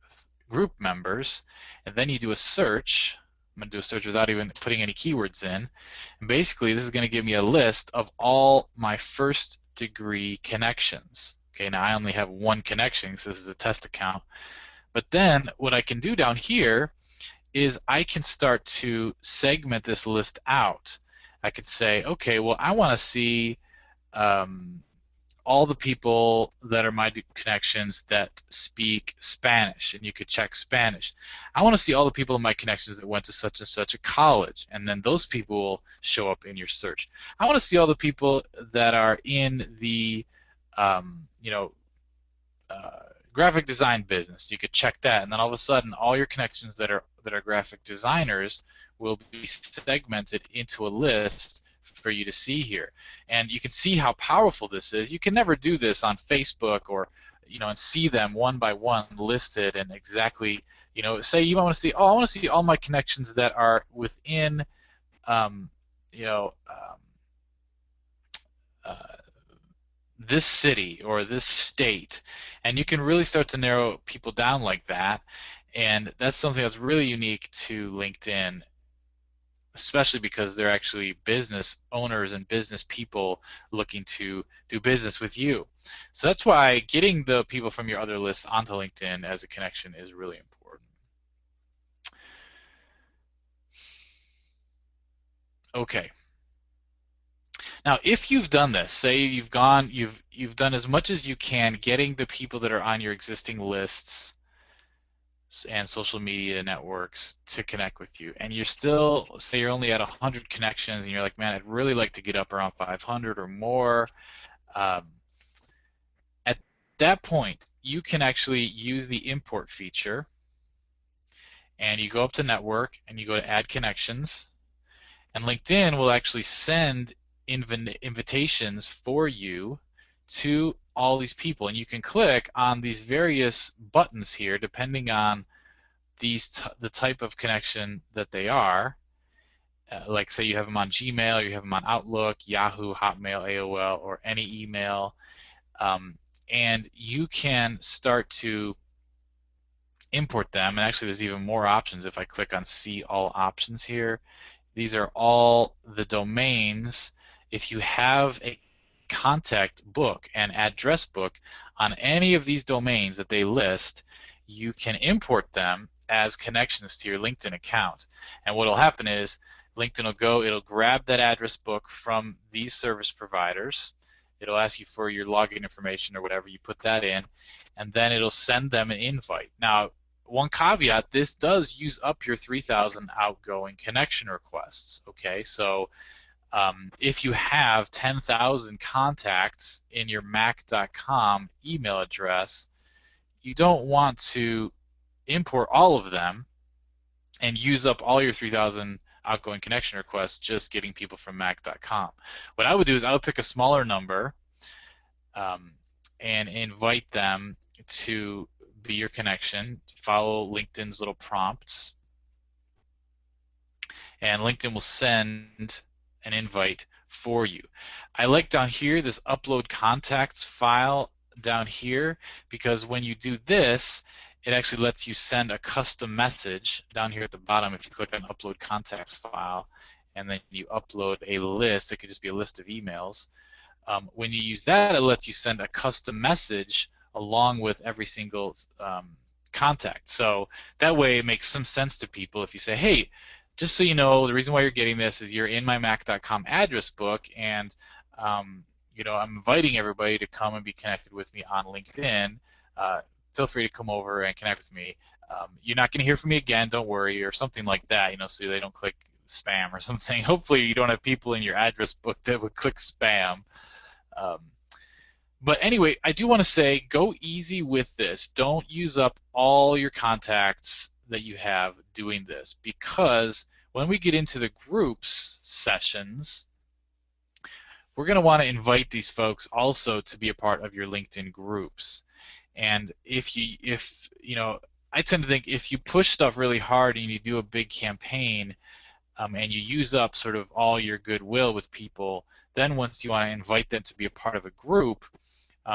A: group members, and then you do a search. I'm going to do a search without even putting any keywords in. And basically, this is going to give me a list of all my first degree connections. Okay, now I only have one connection, so this is a test account. But then what I can do down here is I can start to segment this list out. I could say, okay, well, I want to see um, all the people that are my connections that speak Spanish, and you could check Spanish. I want to see all the people in my connections that went to such and such a college, and then those people will show up in your search. I want to see all the people that are in the you know, graphic design business. You could check that, and then all of a sudden, all your connections that are graphic designers will be segmented into a list for you to see here. And you can see how powerful this is. You can never do this on Facebook or and see them one by one listed and exactly, say you want to see, oh, I want to see all my connections that are within um, you know um, uh, this city or this state, and you can really start to narrow people down like that. And that's something that's really unique to LinkedIn, especially because they're actually business owners and business people looking to do business with you. So that's why getting the people from your other lists onto LinkedIn as a connection is really important. Okay. Now, if you've done this, say you've done as much as you can getting the people that are on your existing lists and social media networks to connect with you, and you're still, say you're only at 100 connections, and you're like, man, I'd really like to get up around 500 or more. Um, at that point, you can actually use the import feature, and you go up to network and you go to add connections, and LinkedIn will actually send invitations for you to all these people, and you can click on these various buttons here depending on the type of connection that they are. Like say you have them on Gmail, you have them on Outlook, Yahoo, Hotmail, AOL, or any email, um, and you can start to import them. And actually, there's even more options. If I click on See All Options here, these are all the domains. If you have a contact book and address book on any of these domains that they list, you can import them as connections to your LinkedIn account. And what will happen is LinkedIn it'll grab that address book from these service providers. It'll ask you for your login information or whatever, you put that in, and then it'll send them an invite. Now, one caveat, this does use up your 3,000 outgoing connection requests. Okay, so if you have 10,000 contacts in your Mac.com email address, you don't want to import all of them and use up all your 3,000 outgoing connection requests just getting people from Mac.com. What I would do is I would pick a smaller number um, and invite them to be your connection. Follow LinkedIn's little prompts, and LinkedIn will send an invite for you. I like down here this upload contacts file down here, because when you do this, it actually lets you send a custom message down here at the bottom. If you click on upload contacts file and then you upload a list, it could just be a list of emails. When you use that, it lets you send a custom message along with every single contact. So that way it makes some sense to people if you say, hey, just so you know, the reason why you're getting this is you're in my Mac.com address book, and I'm inviting everybody to come and be connected with me on LinkedIn. Feel free to come over and connect with me. You're not going to hear from me again, don't worry, or something like that, so they don't click spam or something. Hopefully you don't have people in your address book that would click spam. Um, but anyway, I do want to say, go easy with this. Don't use up all your contacts that you have doing this, because when we get into the groups sessions, we're going to want to invite these folks also to be a part of your LinkedIn groups. And if I tend to think if you push stuff really hard and you do a big campaign, and you use up sort of all your goodwill with people, then once you want to invite them to be a part of a group,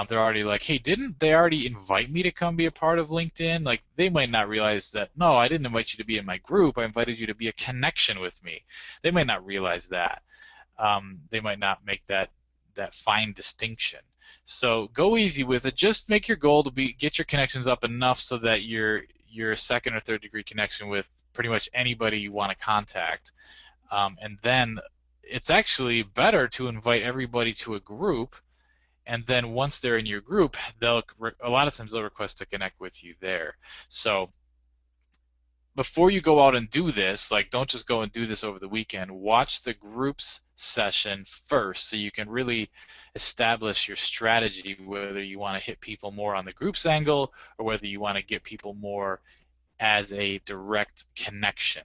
A: they're already like, hey, didn't they already invite me to come be a part of LinkedIn? Like, they might not realize that, no, I didn't invite you to be in my group. I invited you to be a connection with me. They might not realize that. They might not make that fine distinction. So go easy with it. Just make your goal to get your connections up enough so that you're a second or third degree connection with pretty much anybody you want to contact. And then it's actually better to invite everybody to a group, and then once they're in your group, a lot of times they'll request to connect with you there. So before you go out and do this, like, don't just go and do this over the weekend. Watch the groups session first so you can really establish your strategy, whether you want to hit people more on the groups angle or whether you want to get people more as a direct connection.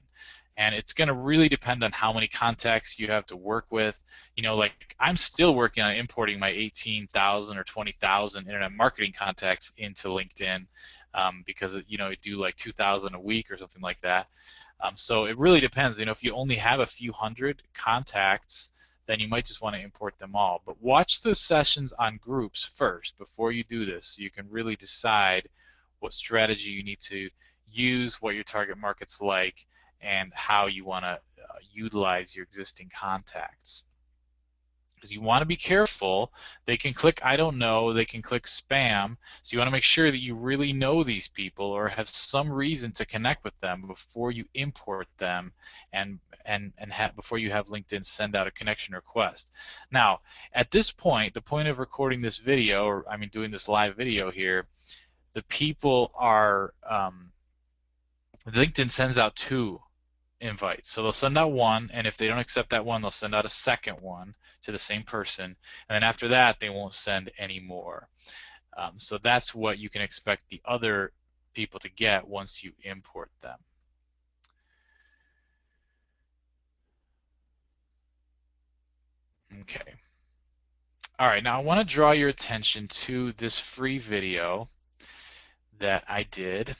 A: And it's going to really depend on how many contacts you have to work with. Like, I'm still working on importing my 18,000 or 20,000 internet marketing contacts into LinkedIn, because I do like 2,000 a week or something like that. So it really depends. If you only have a few hundred contacts, then you might just want to import them all. But watch the sessions on groups first before you do this, so you can really decide what strategy you need to use, what your target market's like, and how you want to utilize your existing contacts. Because you want to be careful. They can click I don't know, they can click spam, so you want to make sure that you really know these people or have some reason to connect with them before you import them, and before you have LinkedIn send out a connection request. Now, at this point, the point of recording this video, or doing this live video here, the people are LinkedIn sends out 2 invites. So they'll send out one, and if they don't accept that one, they'll send out a second one to the same person, and then after that, they won't send any more. So that's what you can expect the other people to get once you import them. Okay. All right, now I want to draw your attention to this free video that I did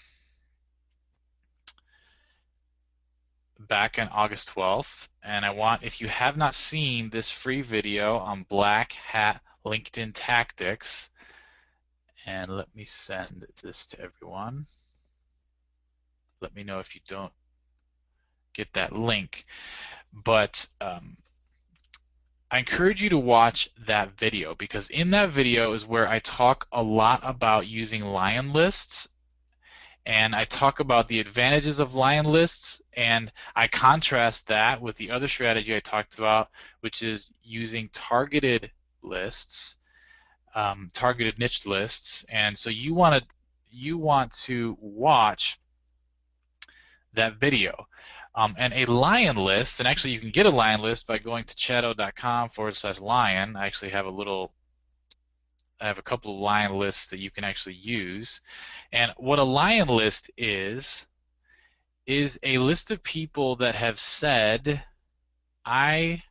A: back on August 12th, and if you have not seen this free video on Black Hat LinkedIn Tactics, and let me send this to everyone. Let me know if you don't get that link. But I encourage you to watch that video, because in that video is where I talk a lot about using lion lists, and I talk about the advantages of lion lists, and I contrast that with the other strategy I talked about, which is using targeted lists, targeted niche lists. And so you want to watch that video. And a lion list, and actually you can get a lion list by going to chatto.com/lion. I actually have I have a couple of lion lists that you can actually use. And what a lion list is a list of people that have said, I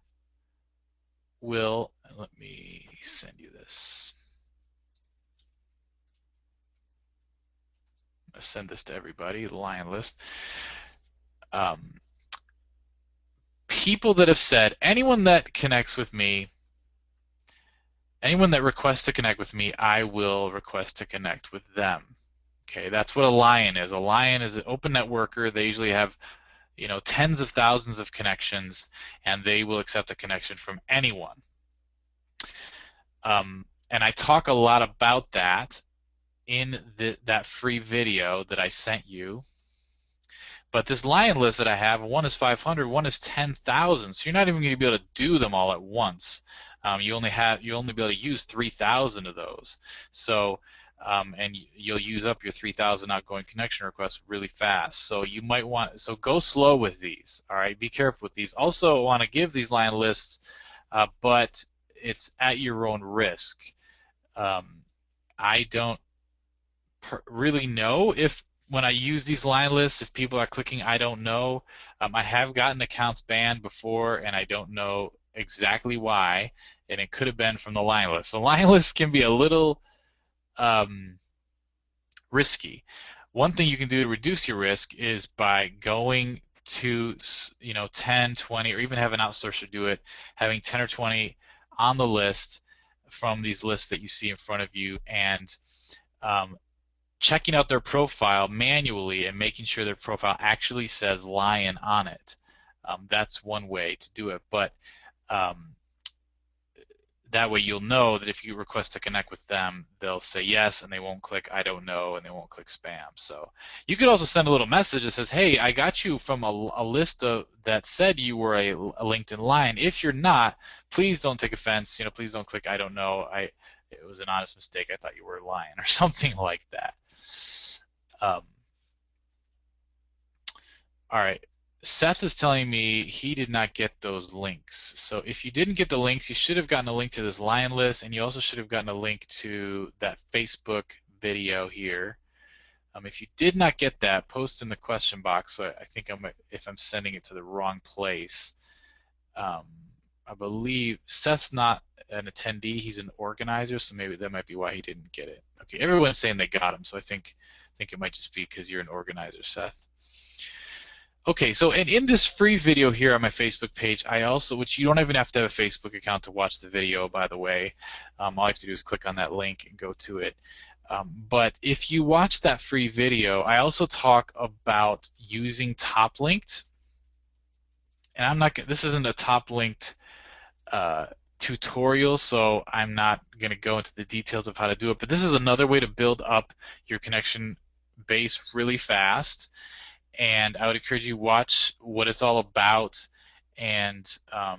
A: will, let me send you this. I'm going to send this to everybody, the lion list. people that have said, anyone that connects with me, anyone that requests to connect with me, I will request to connect with them. Okay, that's what a lion is. A lion is an open networker. They usually have, tens of thousands of connections, and they will accept a connection from anyone. And I talk a lot about that in that free video that I sent you. But this lion list that I have, one is 500, one is 10,000. So you're not even going to be able to do them all at once. You only be able to use 3,000 of those. So, and you'll use up your 3,000 outgoing connection requests really fast. So you might so go slow with these. All right, be careful with these. Also, want to give these lion lists, but it's at your own risk. I don't really know if when I use these line lists, if people are clicking I don't know. I have gotten accounts banned before, and I don't know exactly why, and it could have been from the line list. So line lists can be a little risky. One thing you can do to reduce your risk is by going to 10, 20, or even have an outsourcer do it, having 10 or 20 on the list from these lists that you see in front of you, and checking out their profile manually and making sure their profile actually says lion on it. That's one way to do it, but that way you'll know that if you request to connect with them, they'll say yes, and they won't click I don't know, and they won't click spam. So you could also send a little message that says, hey, I got you from a list that said you were a LinkedIn lion. If you're not, please don't take offense. Please don't click I don't know. It was an honest mistake. I thought you were a lion, or something like that. All right. Seth is telling me he did not get those links. So if you didn't get the links, you should have gotten a link to this lion list, and you also should have gotten a link to that Facebook video here. If you did not get that, post in the question box. So I think if I'm sending it to the wrong place. I believe Seth's not an attendee, he's an organizer, so maybe that might be why he didn't get it. Okay, everyone's saying they got him, so I think it might just be because you're an organizer, Seth. Okay, so in this free video here on my Facebook page, I also, which you don't even have to have a Facebook account to watch the video, by the way. All you have to do is click on that link and go to it. But if you watch that free video, I also talk about using top linked. And I'm not, this isn't a top linked tutorial, so I'm not going to go into the details of how to do it, but this is another way to build up your connection base really fast. And I would encourage you to watch what it's all about. And let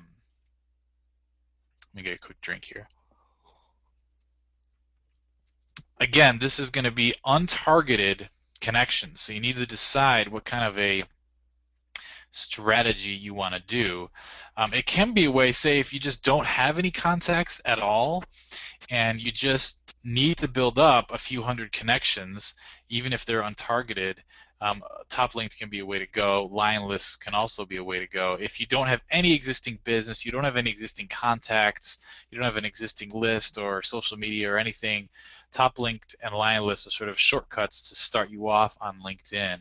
A: me get a quick drink here. Again, this is going to be untargeted connections, so you need to decide what kind of a strategy you want to do. It can be a way, say, if you just don't have any contacts at all, and you just need to build up a few hundred connections, even if they're untargeted. Top links can be a way to go. Lion lists can also be a way to go. If you don't have any existing business, you don't have any existing contacts, you don't have an existing list or social media or anything, top linked and lion lists are sort of shortcuts to start you off on LinkedIn.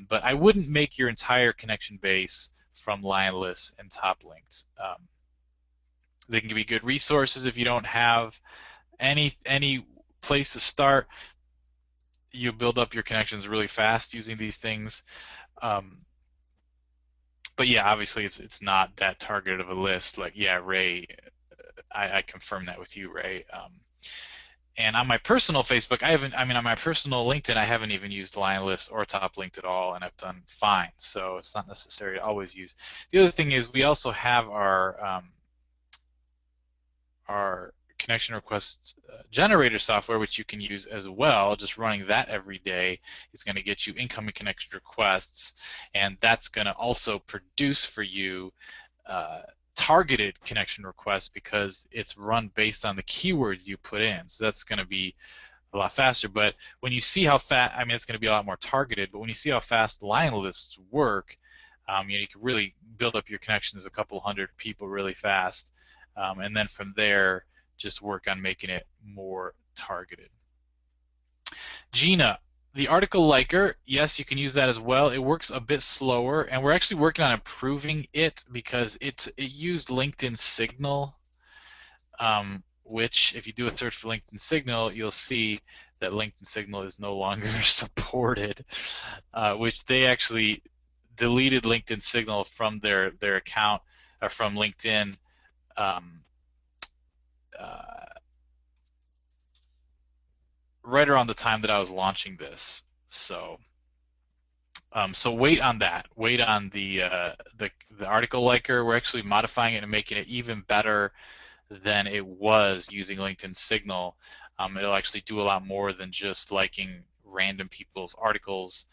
A: But I wouldn't make your entire connection base from lion lists and top linked. They can be good resources if you don't have any place to start. You build up your connections really fast using these things. But yeah, obviously it's not that targeted of a list. Like, yeah, Ray, I confirm that with you, Ray. And on my personal Facebook, on my personal LinkedIn, I haven't even used lion list or top linked at all, and I've done fine. So it's not necessary to always use. The other thing is we also have our connection request generator software, which you can use as well. Just running that every day is going to get you incoming connection requests, and that's going to also produce for you targeted connection requests because it's run based on the keywords you put in. So that's going to be a lot faster. But when you see how fast, it's going to be a lot more targeted, but when you see how fast lion lists work, you can really build up your connections, a couple hundred people really fast. And then from there, just work on making it more targeted. Gina, The article liker, yes, you can use that as well. It works a bit slower, and we're actually working on improving it because it used LinkedIn Signal, which if you do a search for LinkedIn Signal, you'll see that LinkedIn Signal is no longer supported, which they actually deleted LinkedIn Signal from their account or from LinkedIn um, uh, right around the time that I was launching this. So wait on that. Wait on the article liker. We're actually modifying it and making it even better than it was using LinkedIn Signal. It'll actually do a lot more than just liking random people's articles.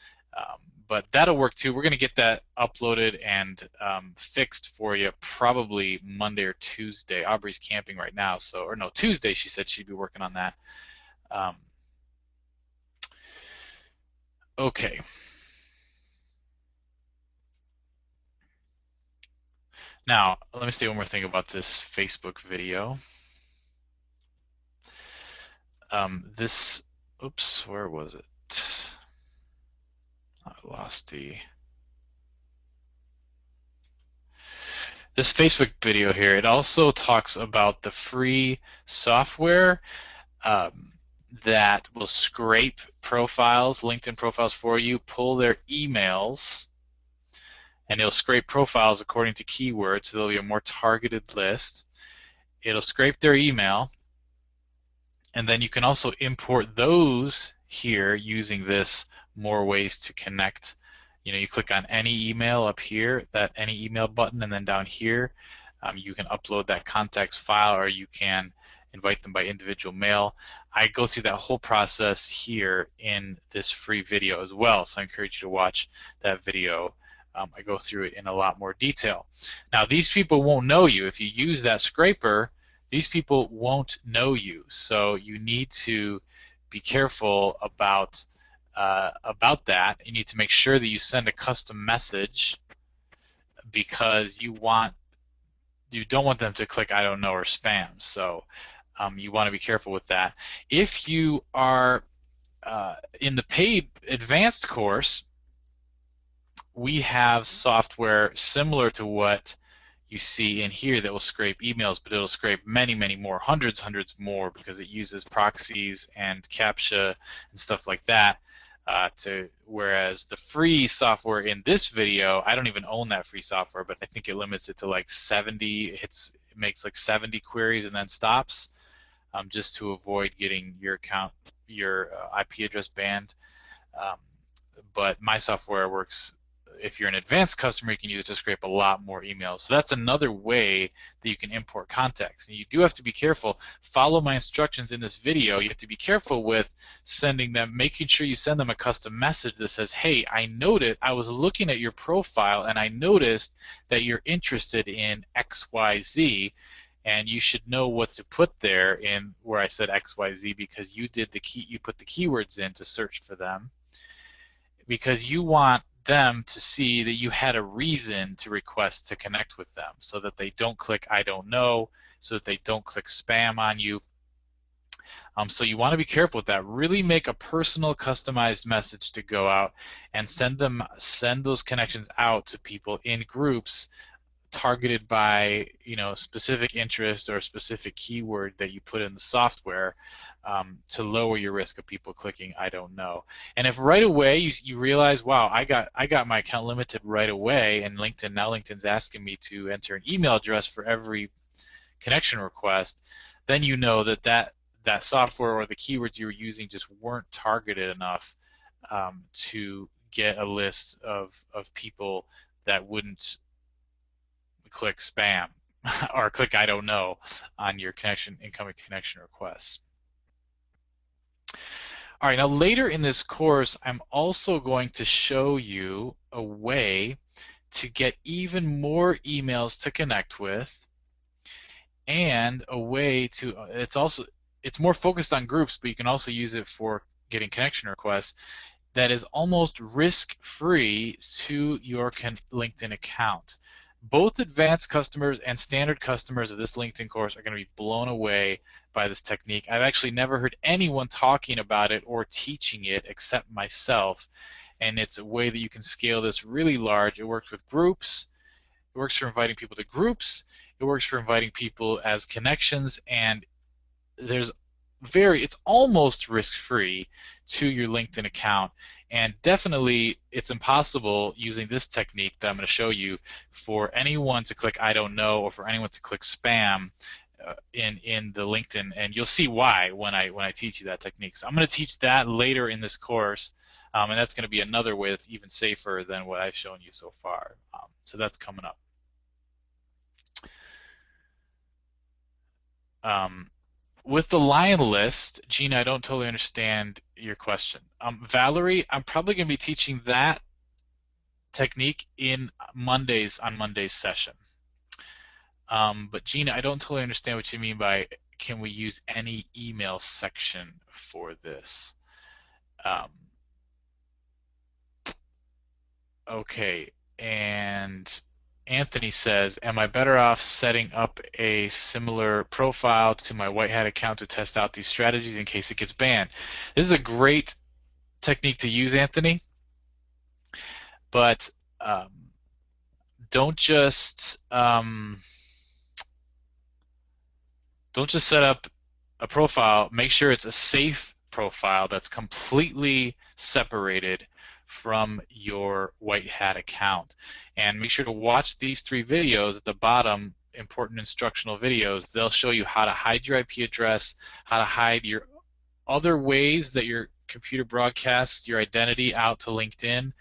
A: But that'll work too. We're going to get that uploaded and fixed for you probably Monday or Tuesday. Aubrey's camping right now, so or no, Tuesday she said she'd be working on that. Um, okay. Now, let me say one more thing about this Facebook video. This, oops, where was it? I lost this Facebook video here. It also talks about the free software um, that will scrape profiles, LinkedIn profiles for you, pull their emails, and it'll scrape profiles according to keywords. So there'll be a more targeted list. It'll scrape their email, and then you can also import those here using this more ways to connect. You click on any email up here, that any email button, and then down here you can upload that context file, or you can invite them by individual mail. I go through that whole process here in this free video as well, so I encourage you to watch that video. I go through it in a lot more detail. Now, these people won't know you. If you use that scraper, these people won't know you, so you need to be careful about that. You need to make sure that you send a custom message because you don't want them to click I don't know or spam. So you want to be careful with that. If you are in the paid advanced course, we have software similar to what you see in here that will scrape emails, but it'll scrape many, many more, hundreds more, because it uses proxies and CAPTCHA and stuff like that. Whereas the free software in this video, I don't even own that free software, but I think it limits it to like 70. It makes like 70 queries and then stops, just to avoid getting your account, your IP address banned. Um, but my software works. If you're an advanced customer, you can use it to scrape a lot more emails. So that's another way that you can import context. And you do have to be careful. Follow my instructions in this video. You have to be careful with sending them, making sure you send them a custom message that says, hey, I was looking at your profile and I noticed that you're interested in XYZ. And you should know what to put there in where I said XYZ because you put the keywords in to search for them, because you want them to see that you had a reason to request to connect with them, so that they don't click I don't know, so that they don't click spam on you. So you want to be careful with that. Really make a personal customized message to go out and send those connections out to people in groups targeted by specific interest or specific keyword that you put in the software, to lower your risk of people clicking I don't know. And if right away you realize, wow, I got my account limited right away, and LinkedIn's asking me to enter an email address for every connection request, then you know that software or the keywords you were using just weren't targeted enough to get a list of people that wouldn't click spam or click I don't know on your incoming connection requests. All right, now later in this course, I'm also going to show you a way to get even more emails to connect with, and a way to, it's more focused on groups, but you can also use it for getting connection requests, that is almost risk-free to your LinkedIn account. Both advanced customers and standard customers of this LinkedIn course are going to be blown away by this technique. I've actually never heard anyone talking about it or teaching it except myself, and it's a way that you can scale this really large. It works with groups. It works for inviting people to groups. It works for inviting people as connections, and there's it's almost risk-free to your LinkedIn account, and definitely it's impossible using this technique that I'm going to show you for anyone to click I don't know or for anyone to click spam in the LinkedIn, and you'll see why when I teach you that technique. So I'm going to teach that later in this course, and that's going to be another way that's even safer than what I've shown you so far. So that's coming up. Um, with the lion list, Gina, I don't totally understand your question. Valerie, I'm probably going to be teaching that technique in Monday's session. But Gina, I don't totally understand what you mean by can we use any email section for this? Um, okay, and Anthony says, am I better off setting up a similar profile to my white hat account to test out these strategies in case it gets banned? This is a great technique to use, Anthony, but um, don't just don't just set up a profile. Make sure it's a safe profile that's completely separated from your white hat account, and make sure to watch these 3 videos at the bottom, important instructional videos. They'll show you how to hide your IP address, how to hide your other ways that your computer broadcasts your identity out to LinkedIn.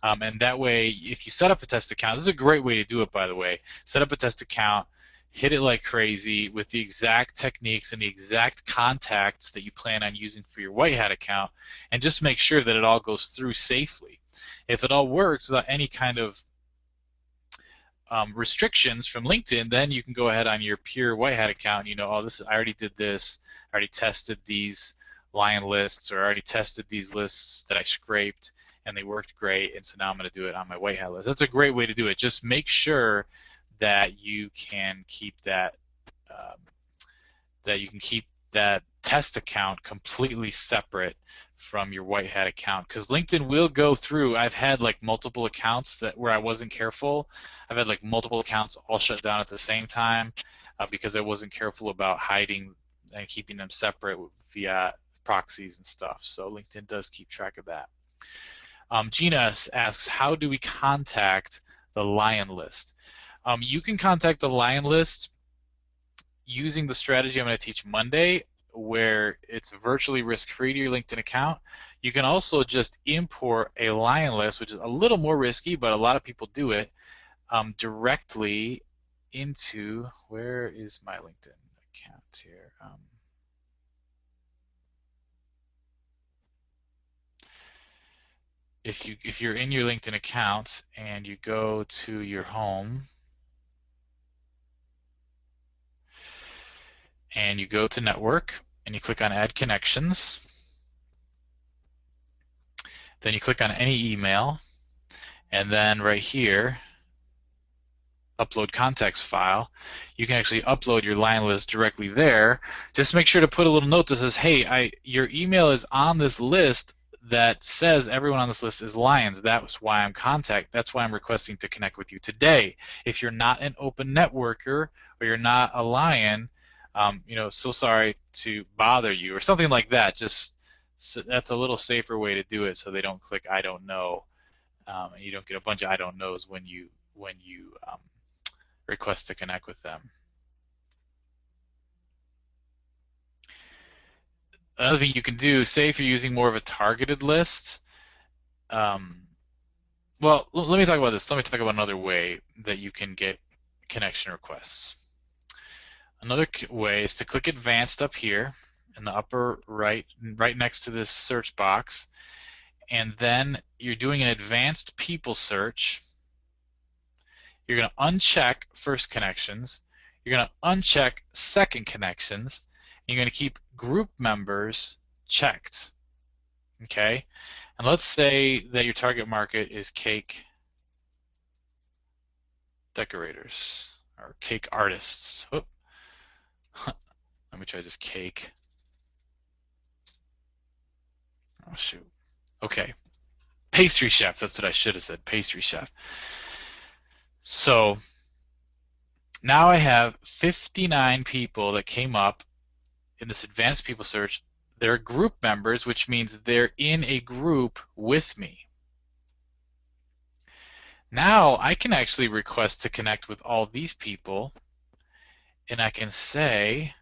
A: And that way, if you set up a test account, this is a great way to do it, by the way. Set up a test account, hit it like crazy with the exact techniques and the exact contacts that you plan on using for your white hat account, and just make sure that it all goes through safely. If it all works without any kind of restrictions from LinkedIn, then you can go ahead on your pure white hat account and you know, oh, I already did this, I already tested these lion lists, or I already tested these lists that I scraped and they worked great, and so now I'm going to do it on my white hat list. That's a great way to do it. Just make sure that you can keep um, that test account completely separate from your white hat account, because LinkedIn will go through. I've had like multiple accounts that where I wasn't careful. I've had like multiple accounts all shut down at the same time because I wasn't careful about hiding and keeping them separate via proxies and stuff. So LinkedIn does keep track of that. Gina asks, how do we contact the lion list? You can contact the lion list using the strategy I'm going to teach Monday, where it's virtually risk-free to your LinkedIn account. You can also just import a lion list, which is a little more risky, but a lot of people do it, directly into, where is my LinkedIn account here? If you're in your LinkedIn account and you go to your home and you go to network and you click on add connections, then you click on any email, and then right here upload context file, you can actually upload your line list directly there. Just make sure to put a little note that says, hey, your email is on this list that says everyone on this list is lions. That's why I'm requesting to connect with you today. If you're not an open networker or you're not a lion, so sorry to bother you, or something like that. Just so that's a little safer way to do it, so they don't click I don't know, and you don't get a bunch of I don't knows when you request to connect with them. Another thing you can do, say if you're using more of a targeted list, um, well, let me talk about this. Let me talk about another way that you can get connection requests. Another way is to click advanced up here in the upper right next to this search box, and then you're doing an advanced people search. You're going to uncheck first connections. You're going to uncheck second connections. And you're going to keep group members checked. Okay? And let's say that your target market is cake decorators or cake artists. Whoop. Let me try this cake. Oh shoot. Okay. Pastry chef. That's what I should have said. Pastry chef. So now I have 59 people that came up in this advanced people search. They're group members, which means they're in a group with me. Now I can actually request to connect with all these people, and I can say,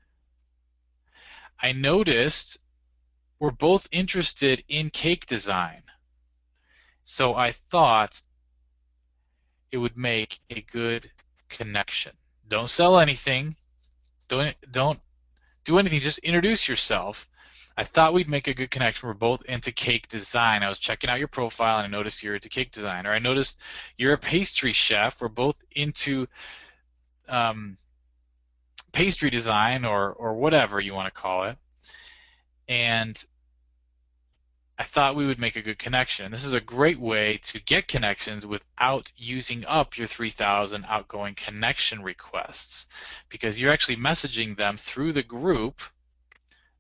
A: I noticed we're both interested in cake design, so I thought it would make a good connection. Don't sell anything. Don't do anything. Just introduce yourself. I thought we'd make a good connection. We're both into cake design. I was checking out your profile and I noticed you're into cake design. Or I noticed you're a pastry chef. We're both into um, pastry design or whatever you want to call it. And I thought we would make a good connection. This is a great way to get connections without using up your 3,000 outgoing connection requests, because you're actually messaging them through the group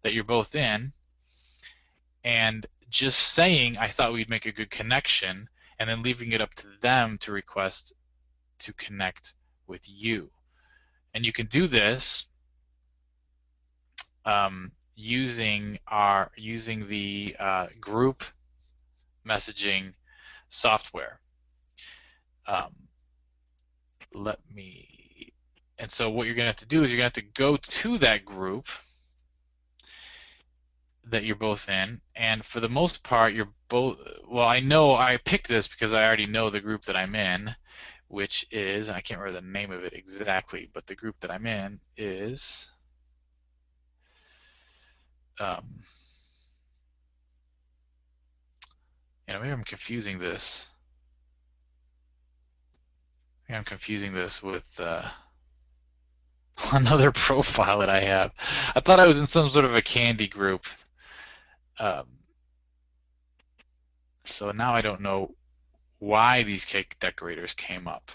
A: that you're both in and just saying, I thought we'd make a good connection, and then leaving it up to them to request to connect with you. And you can do this using the group messaging software. And so what you're going to have to do is you're going to have to go to that group that you're both in, and for the most part you're both, well, I know I picked this because I already know the group that I'm in, which is, and I can't remember the name of it exactly, but the group that I'm in is maybe I'm confusing this. Maybe I'm confusing this with another profile that I have. I thought I was in some sort of a candy group. So now I don't know why these cake decorators came up.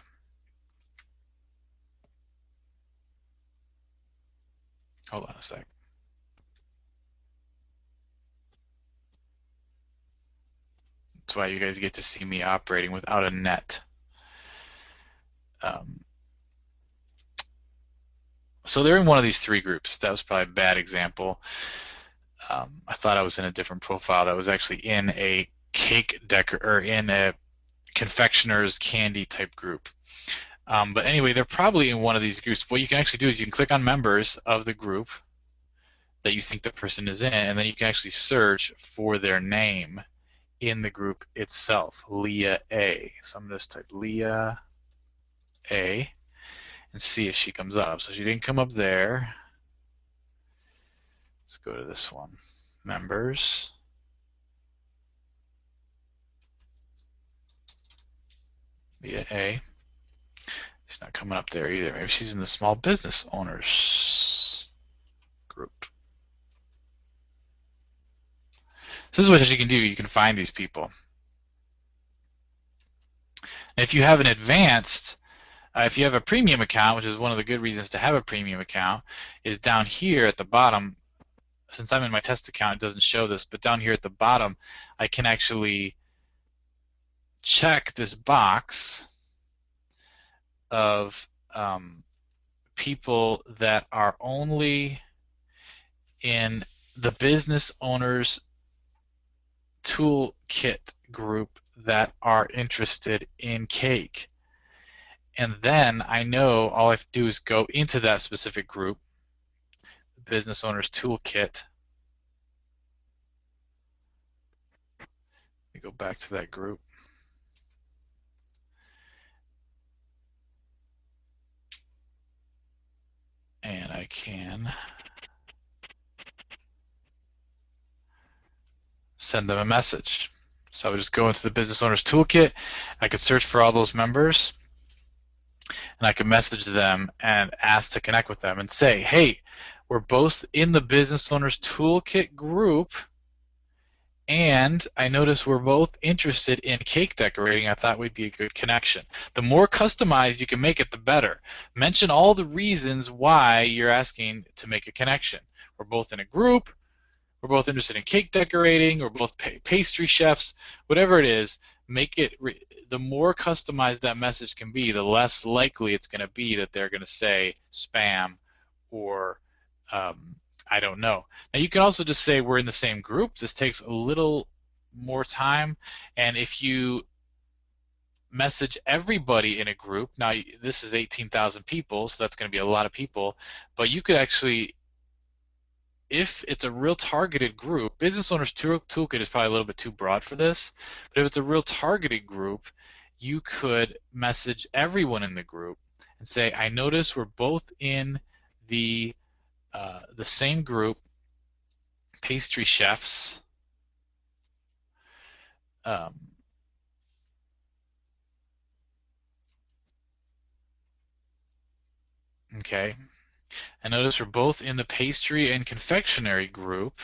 A: Hold on a sec. That's why you guys get to see me operating without a net. So they're in one of these three groups. That was probably a bad example. I thought I was in a different profile. That was actually in a cake decor or in a confectioner's candy type group. But anyway, they're probably in one of these groups. What you can actually do is you can click on members of the group that you think the person is in, and then you can actually search for their name in the group itself, Leah A. So I'm going to just type Leah A and see if she comes up. So she didn't come up there. Let's go to this one, members. Leah A. She's not coming up there either. Maybe she's in the small business owners group. So this is what you can do. You can find these people. And if you have an advanced, if you have a premium account, which is one of the good reasons to have a premium account, is down here at the bottom. Since I'm in my test account, it doesn't show this, but down here at the bottom, I can actually check this box of people that are only in the business owners toolkit group that are interested in cake. And then I know all I have to do is go into that specific group, business owners toolkit. Let me go back to that group. And I can send them a message. So I would just go into the business owners toolkit. I could search for all those members, and I could message them and ask to connect with them and say, hey, we're both in the business owners toolkit group, And I noticed we're both interested in cake decorating. I thought we'd be a good connection. The more customized you can make it, the better. Mention all the reasons why you're asking to make a connection. We're both in a group. We're both interested in cake decorating. We're both pastry chefs. Whatever it is, make it. The more customized that message can be, the less likely it's going to be that they're going to say spam or um, I don't know. Now you can also just say we're in the same group. This takes a little more time, and if you message everybody in a group, now this is 18,000 people, so that's going to be a lot of people, but you could actually, if it's a real targeted group, Business Owners Toolkit is probably a little bit too broad for this, but if it's a real targeted group, you could message everyone in the group and say, I notice we're both in the same group, pastry chefs. Um, okay, I notice we're both in the pastry and confectionery group,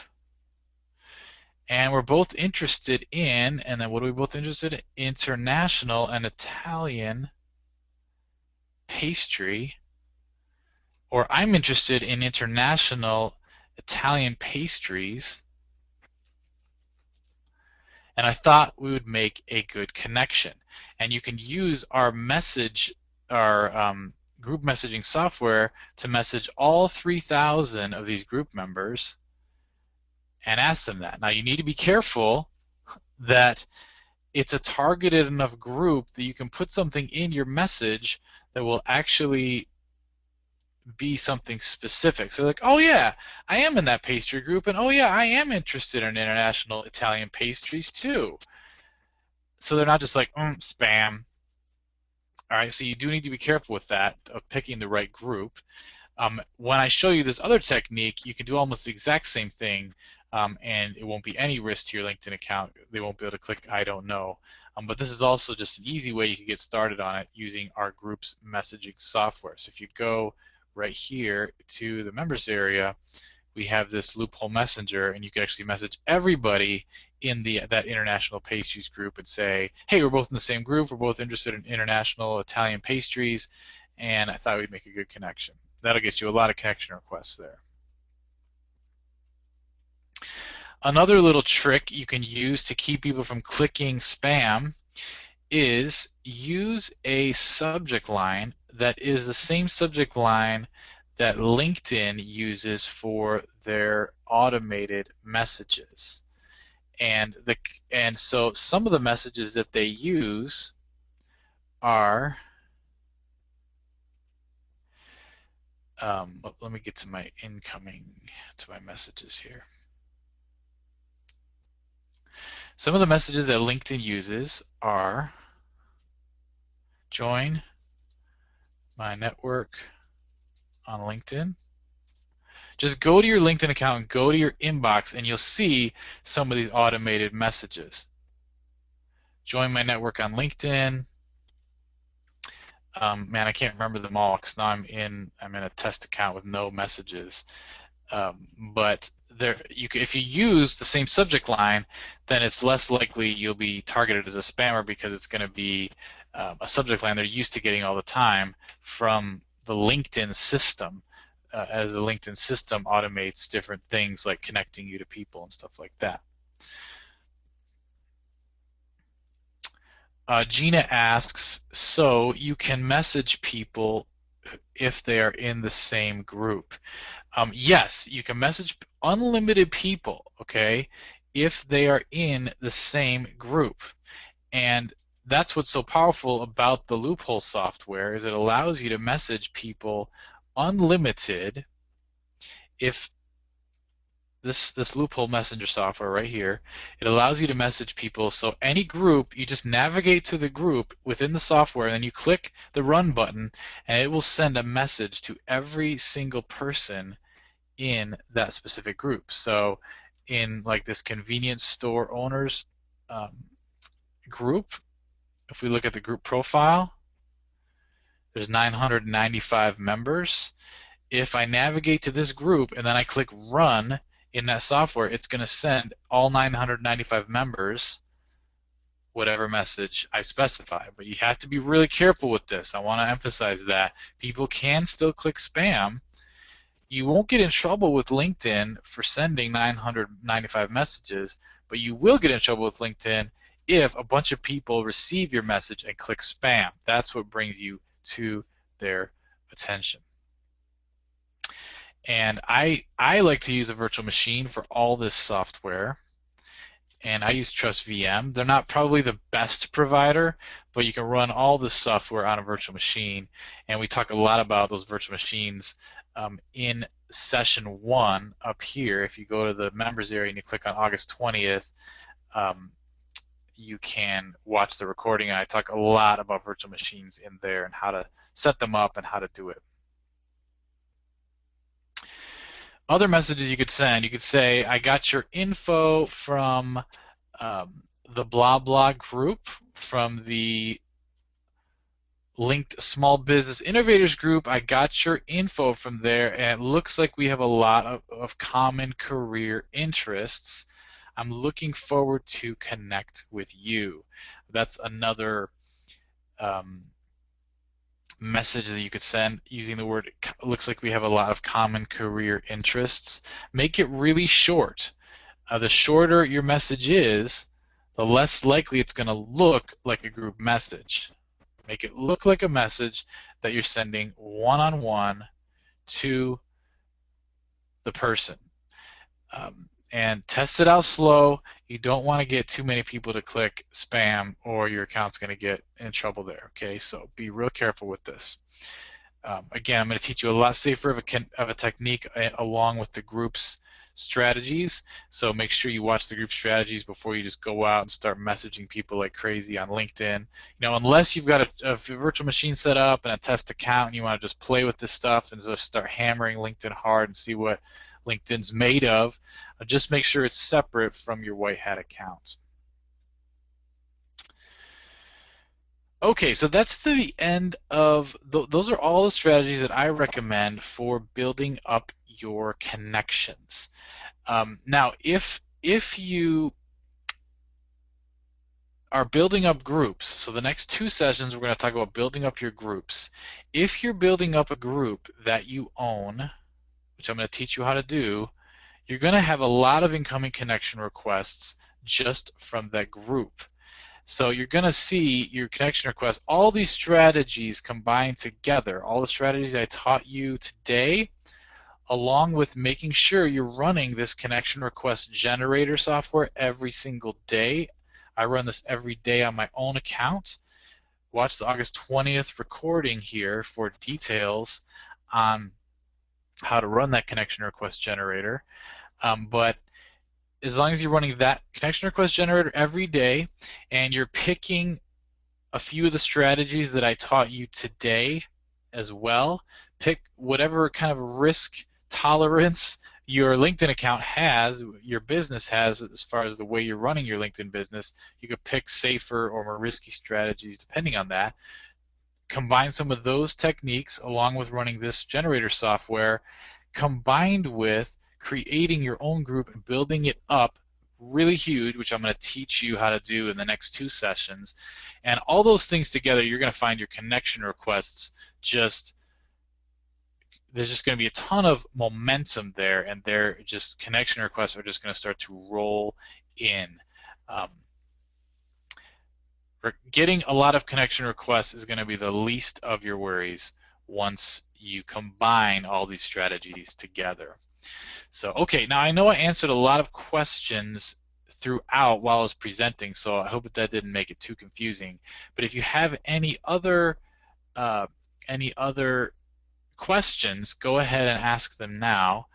A: and we're both interested in, and then what are we both interested in? International and Italian pastry, or I'm interested in international Italian pastries, and I thought we would make a good connection. And you can use our group messaging software to message all 3,000 of these group members and ask them that. Now you need to be careful that it's a targeted enough group that you can put something in your message that will actually be something specific. So like, oh yeah, I am in that pastry group, and oh yeah, I am interested in international Italian pastries too. So they're not just like, spam. All right, so you do need to be careful with that, of picking the right group. When I show you this other technique, you can do almost the exact same thing, and it won't be any risk to your LinkedIn account. They won't be able to click I don't know. But this is also just an easy way you can get started on it using our group's messaging software. So if you go right here to the members area, we have this loophole messenger, and you can actually message everybody in that international pastries group and say, hey, we're both in the same group, we're both interested in international Italian pastries, and I thought we'd make a good connection. That'll get you a lot of connection requests there. Another little trick you can use to keep people from clicking spam is use a subject line that is the same subject line that LinkedIn uses for their automated messages. And so some of the messages that they use are let me get to my messages here. Some of the messages that LinkedIn uses are join my network on LinkedIn. Just go to your LinkedIn account and go to your inbox, and you'll see some of these automated messages. Join my network on LinkedIn. Man, I can't remember them all because now I'm in a test account with no messages. But if you use the same subject line, then it's less likely you'll be targeted as a spammer, because it's going to be a subject line they're used to getting all the time from the LinkedIn system, as the LinkedIn system automates different things like connecting you to people and stuff like that. Gina asks, so you can message people if they are in the same group. Yes, you can message unlimited people, okay, if they are in the same group. And that's what's so powerful about the loophole software, is it allows you to message people unlimited. If this loophole messenger software right here, it allows you to message people. So any group, you just navigate to the group within the software, and then you click the run button, and it will send a message to every single person in that specific group. So in like this convenience store owners group, if we look at the group profile, there's 995 members. If I navigate to this group and then I click run, in that software, it's going to send all 995 members whatever message I specify. But you have to be really careful with this. I want to emphasize that people can still click spam. You won't get in trouble with LinkedIn for sending 995 messages, but you will get in trouble with LinkedIn if a bunch of people receive your message and click spam. That's what brings you to their attention. And I like to use a virtual machine for all this software, and I use Trust VM. They're not probably the best provider, but you can run all this software on a virtual machine. And we talk a lot about those virtual machines in session 1 up here. If you go to the members area and you click on August 20th, you can watch the recording. And I talk a lot about virtual machines in there and how to set them up and how to do it. Other messages you could send, you could say, I got your info from the blah blah group, from the linked small business innovators group. I got your info from there, and it looks like we have a lot of common career interests. I'm looking forward to connect with you. That's another message that you could send using the word looks like we have a lot of common career interests. Make it really short. The shorter your message is, the less likely it's going to look like a group message. Make it look like a message that you're sending one-on-one to the person. And test it out slow. You don't want to get too many people to click spam, or your account's going to get in trouble there. Okay, so be real careful with this. Again, I'm going to teach you a lot safer of a technique along with the group's strategies. So make sure you watch the group strategies before you just go out and start messaging people like crazy on LinkedIn. You know, unless you've got a virtual machine set up and a test account and you want to just play with this stuff and just start hammering LinkedIn hard and see what LinkedIn's made of, just make sure it's separate from your white hat account. Okay, so that's the end of those are all the strategies that I recommend for building up your connections. Now, if you are building up groups, so the next 2 sessions we're going to talk about building up your groups. If you're building up a group that you own, which I'm going to teach you how to do, you're going to have a lot of incoming connection requests just from that group. So you're going to see your connection requests, all these strategies combined together, all the strategies I taught you today, along with making sure you're running this connection request generator software every single day. I run this every day on my own account. Watch the August 20th recording here for details on how to run that connection request generator. But as long as you're running that connection request generator every day and you're picking a few of the strategies that I taught you today as well, pick whatever kind of risk tolerance your LinkedIn account has, your business has, as far as the way you're running your LinkedIn business. You could pick safer or more risky strategies depending on that. Combine some of those techniques along with running this generator software, combined with creating your own group and building it up really huge, which I'm going to teach you how to do in the next 2 sessions. And all those things together, you're going to find your connection requests there's just going to be a ton of momentum there, and connection requests are just going to start to roll in. Getting a lot of connection requests is going to be the least of your worries once you combine all these strategies together. So, okay, now I know I answered a lot of questions throughout while I was presenting, so I hope that didn't make it too confusing. But if you have any other questions, go ahead and ask them now,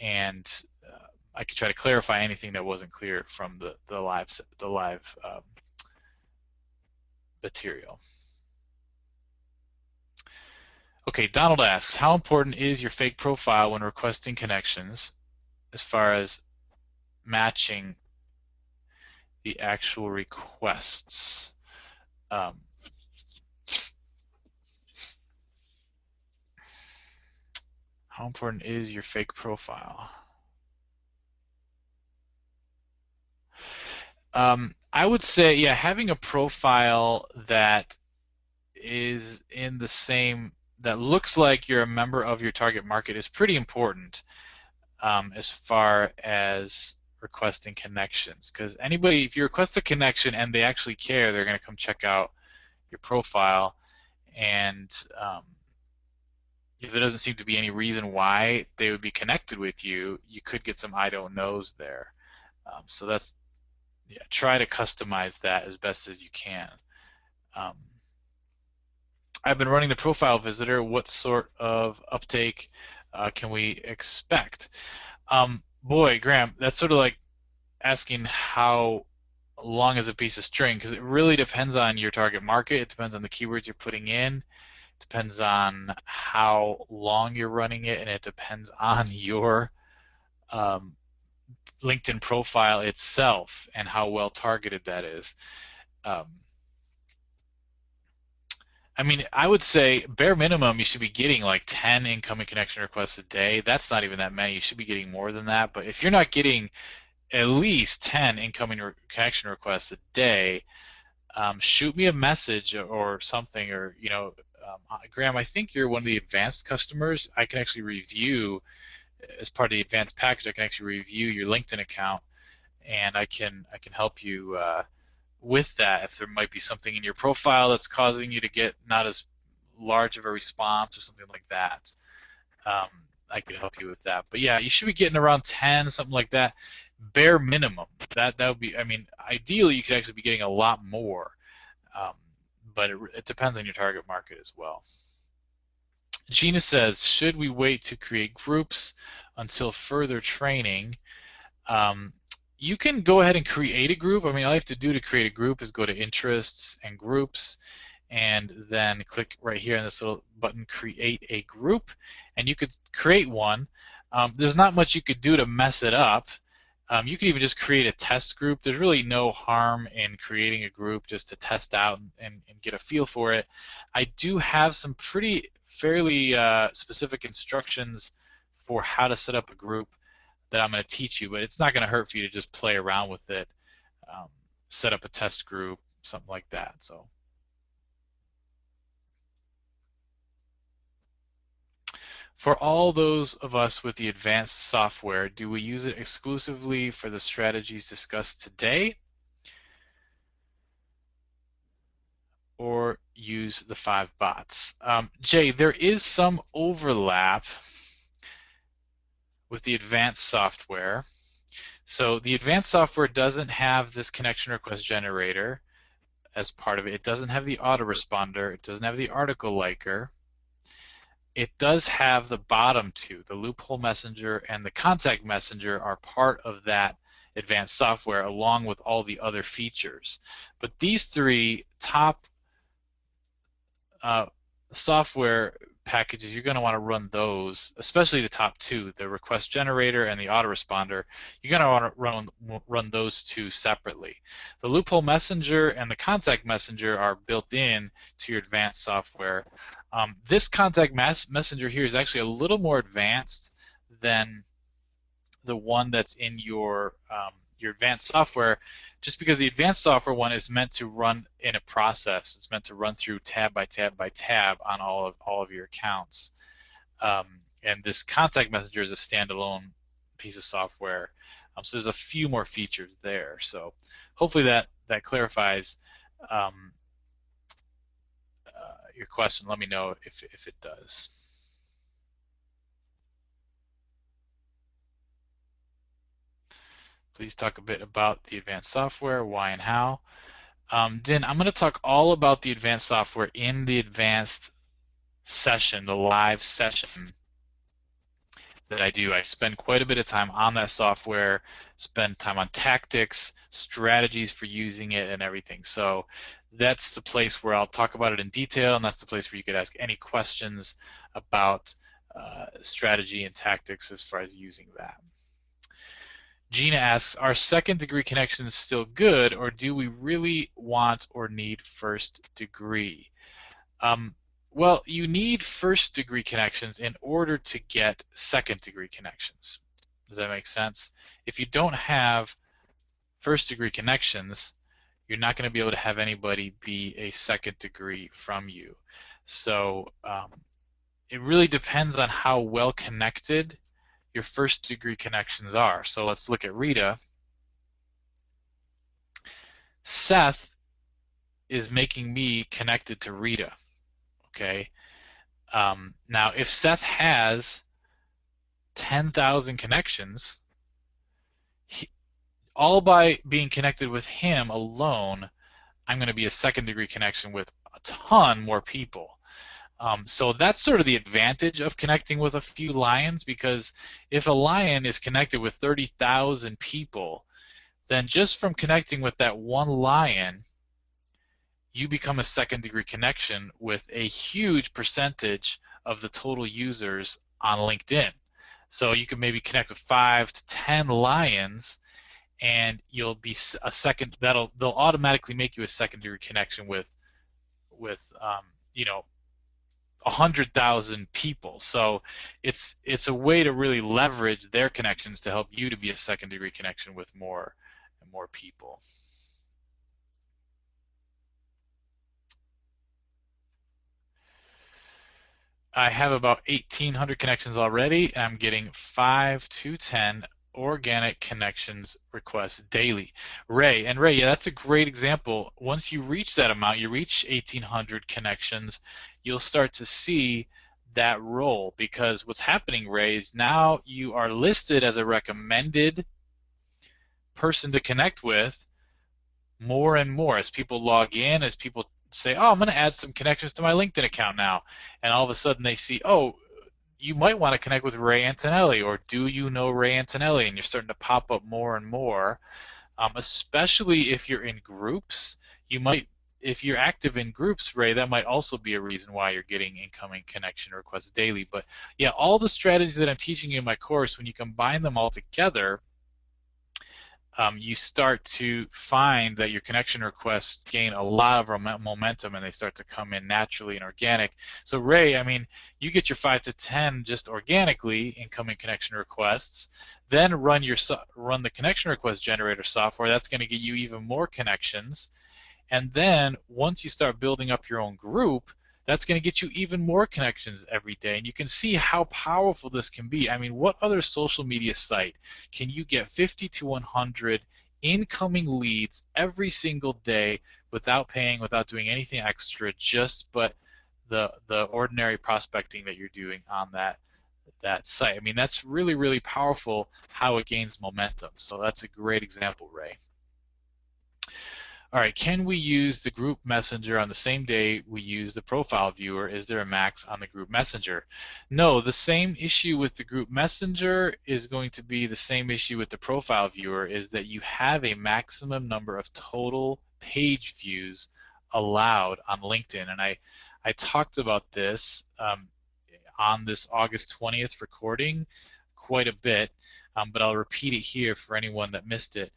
A: and I can try to clarify anything that wasn't clear from the live material. Okay, Donald asks, how important is your fake profile when requesting connections as far as matching the actual requests? How important is your fake profile? I would say, yeah, having a profile that is in the same, that looks like you're a member of your target market is pretty important as far as requesting connections. Because anybody, if you request a connection and they actually care, they're going to come check out your profile. And if there doesn't seem to be any reason why they would be connected with you, you could get some I don't knows there. So that's, yeah, try to customize that as best as you can. Um, I've been running the profile visitor. What sort of uptake can we expect? Boy, Graham, that's sort of like asking how long is a piece of string, because it really depends on your target market. It depends on the keywords you're putting in. It depends on how long you're running it, and it depends on your um, LinkedIn profile itself and how well targeted that is. Um, I mean, I would say bare minimum, you should be getting like 10 incoming connection requests a day. That's not even that many. You should be getting more than that. But if you're not getting at least 10 incoming connection requests a day, shoot me a message or something. Or, Graham, I think you're one of the advanced customers. I can actually review, as part of the advanced package, I can actually review your LinkedIn account, and I can help you with that if there might be something in your profile that's causing you to get not as large of a response or something like that. Um, I could help you with that. But yeah, you should be getting around 10, something like that, bare minimum. That would be, I mean, ideally you could actually be getting a lot more, um, but it depends on your target market as well. Gina says, should we wait to create groups until further training? Um, you can go ahead and create a group. I mean, all you have to do to create a group is go to interests and groups, and then click right here on this little button, create a group, and you could create one. There's not much you could do to mess it up. You could even just create a test group. There's really no harm in creating a group just to test out and get a feel for it. I do have some pretty fairly specific instructions for how to set up a group that I'm going to teach you, but it's not going to hurt for you to just play around with it, um, set up a test group, something like that. So for all those of us with the advanced software, do we use it exclusively for the strategies discussed today, or use the 5 bots? Jay, there is some overlap with the advanced software. So the advanced software doesn't have this connection request generator as part of it. It doesn't have the autoresponder. It doesn't have the article liker. It does have the bottom two, the loophole messenger and the contact messenger are part of that advanced software along with all the other features. But these three top uh, software packages, you're going to want to run those, especially the top two, the request generator and the autoresponder. You're going to want to run those two separately. The loophole messenger and the contact messenger are built in to your advanced software. This contact messenger here is actually a little more advanced than the one that's in your advanced software, just because the advanced software one is meant to run in a process. It's meant to run through tab by tab by tab on all of your accounts. And this contact messenger is a standalone piece of software. So there's a few more features there. So hopefully that clarifies your question. Let me know if it does. Please talk a bit about the advanced software, why and how. Din, I'm going to talk all about the advanced software in the advanced session, the live session that I do. I spend quite a bit of time on that software, spend time on tactics, strategies for using it, and everything. So that's the place where I'll talk about it in detail, and that's the place where you could ask any questions about strategy and tactics as far as using that. Gina asks, are second degree connections still good, or do we really want or need first degree? Um, well, you need first degree connections in order to get second degree connections. Does that make sense? If you don't have first degree connections, you're not going to be able to have anybody be a second degree from you. So it really depends on how well connected your first degree connections are. So let's look at Rita. Seth is making me connected to Rita. Okay. Now, if Seth has 10,000 connections, all by being connected with him alone, I'm going to be a second degree connection with a ton more people. So that's sort of the advantage of connecting with a few lions, because if a lion is connected with 30,000 people, then just from connecting with that one lion, you become a second degree connection with a huge percentage of the total users on LinkedIn. So you can maybe connect with 5 to 10 lions, and you'll be a second. They'll automatically make you a second degree connection with you know 100,000 people. So it's a way to really leverage their connections to help you to be a second degree connection with more and more people. I have about 1,800 connections already, and I'm getting 5 to 10 organic connections requests daily. Ray, yeah, that's a great example. Once you reach that amount, you reach 1,800 connections, you'll start to see that roll, because what's happening, Ray, is now you are listed as a recommended person to connect with more and more as people log in, as people say, oh, I'm going to add some connections to my LinkedIn account now. And all of a sudden they see, oh, you might want to connect with Ray Antonelli, or do you know Ray Antonelli? And you're starting to pop up more and more, especially if you're in groups. You might, if you're active in groups, Ray, that might also be a reason why you're getting incoming connection requests daily. But yeah, all the strategies that I'm teaching you in my course, when you combine them all together, you start to find that your connection requests gain a lot of momentum, and they start to come in naturally and organic. So Ray, I mean, you get your 5 to 10 just organically incoming connection requests, then run the connection request generator software. That's going to get you even more connections. And then once you start building up your own group, that's going to get you even more connections every day. And you can see how powerful this can be. I mean, what other social media site can you get 50 to 100 incoming leads every single day without paying, without doing anything extra, just but the ordinary prospecting that you're doing on that site? I mean, that's really, really powerful how it gains momentum. So that's a great example, Ray. All right, can we use the group messenger on the same day we use the profile viewer? Is there a max on the group messenger? No, the same issue with the group messenger is going to be the same issue with the profile viewer, is that you have a maximum number of total page views allowed on LinkedIn. And I talked about this on this August 20th recording quite a bit, but I'll repeat it here for anyone that missed it.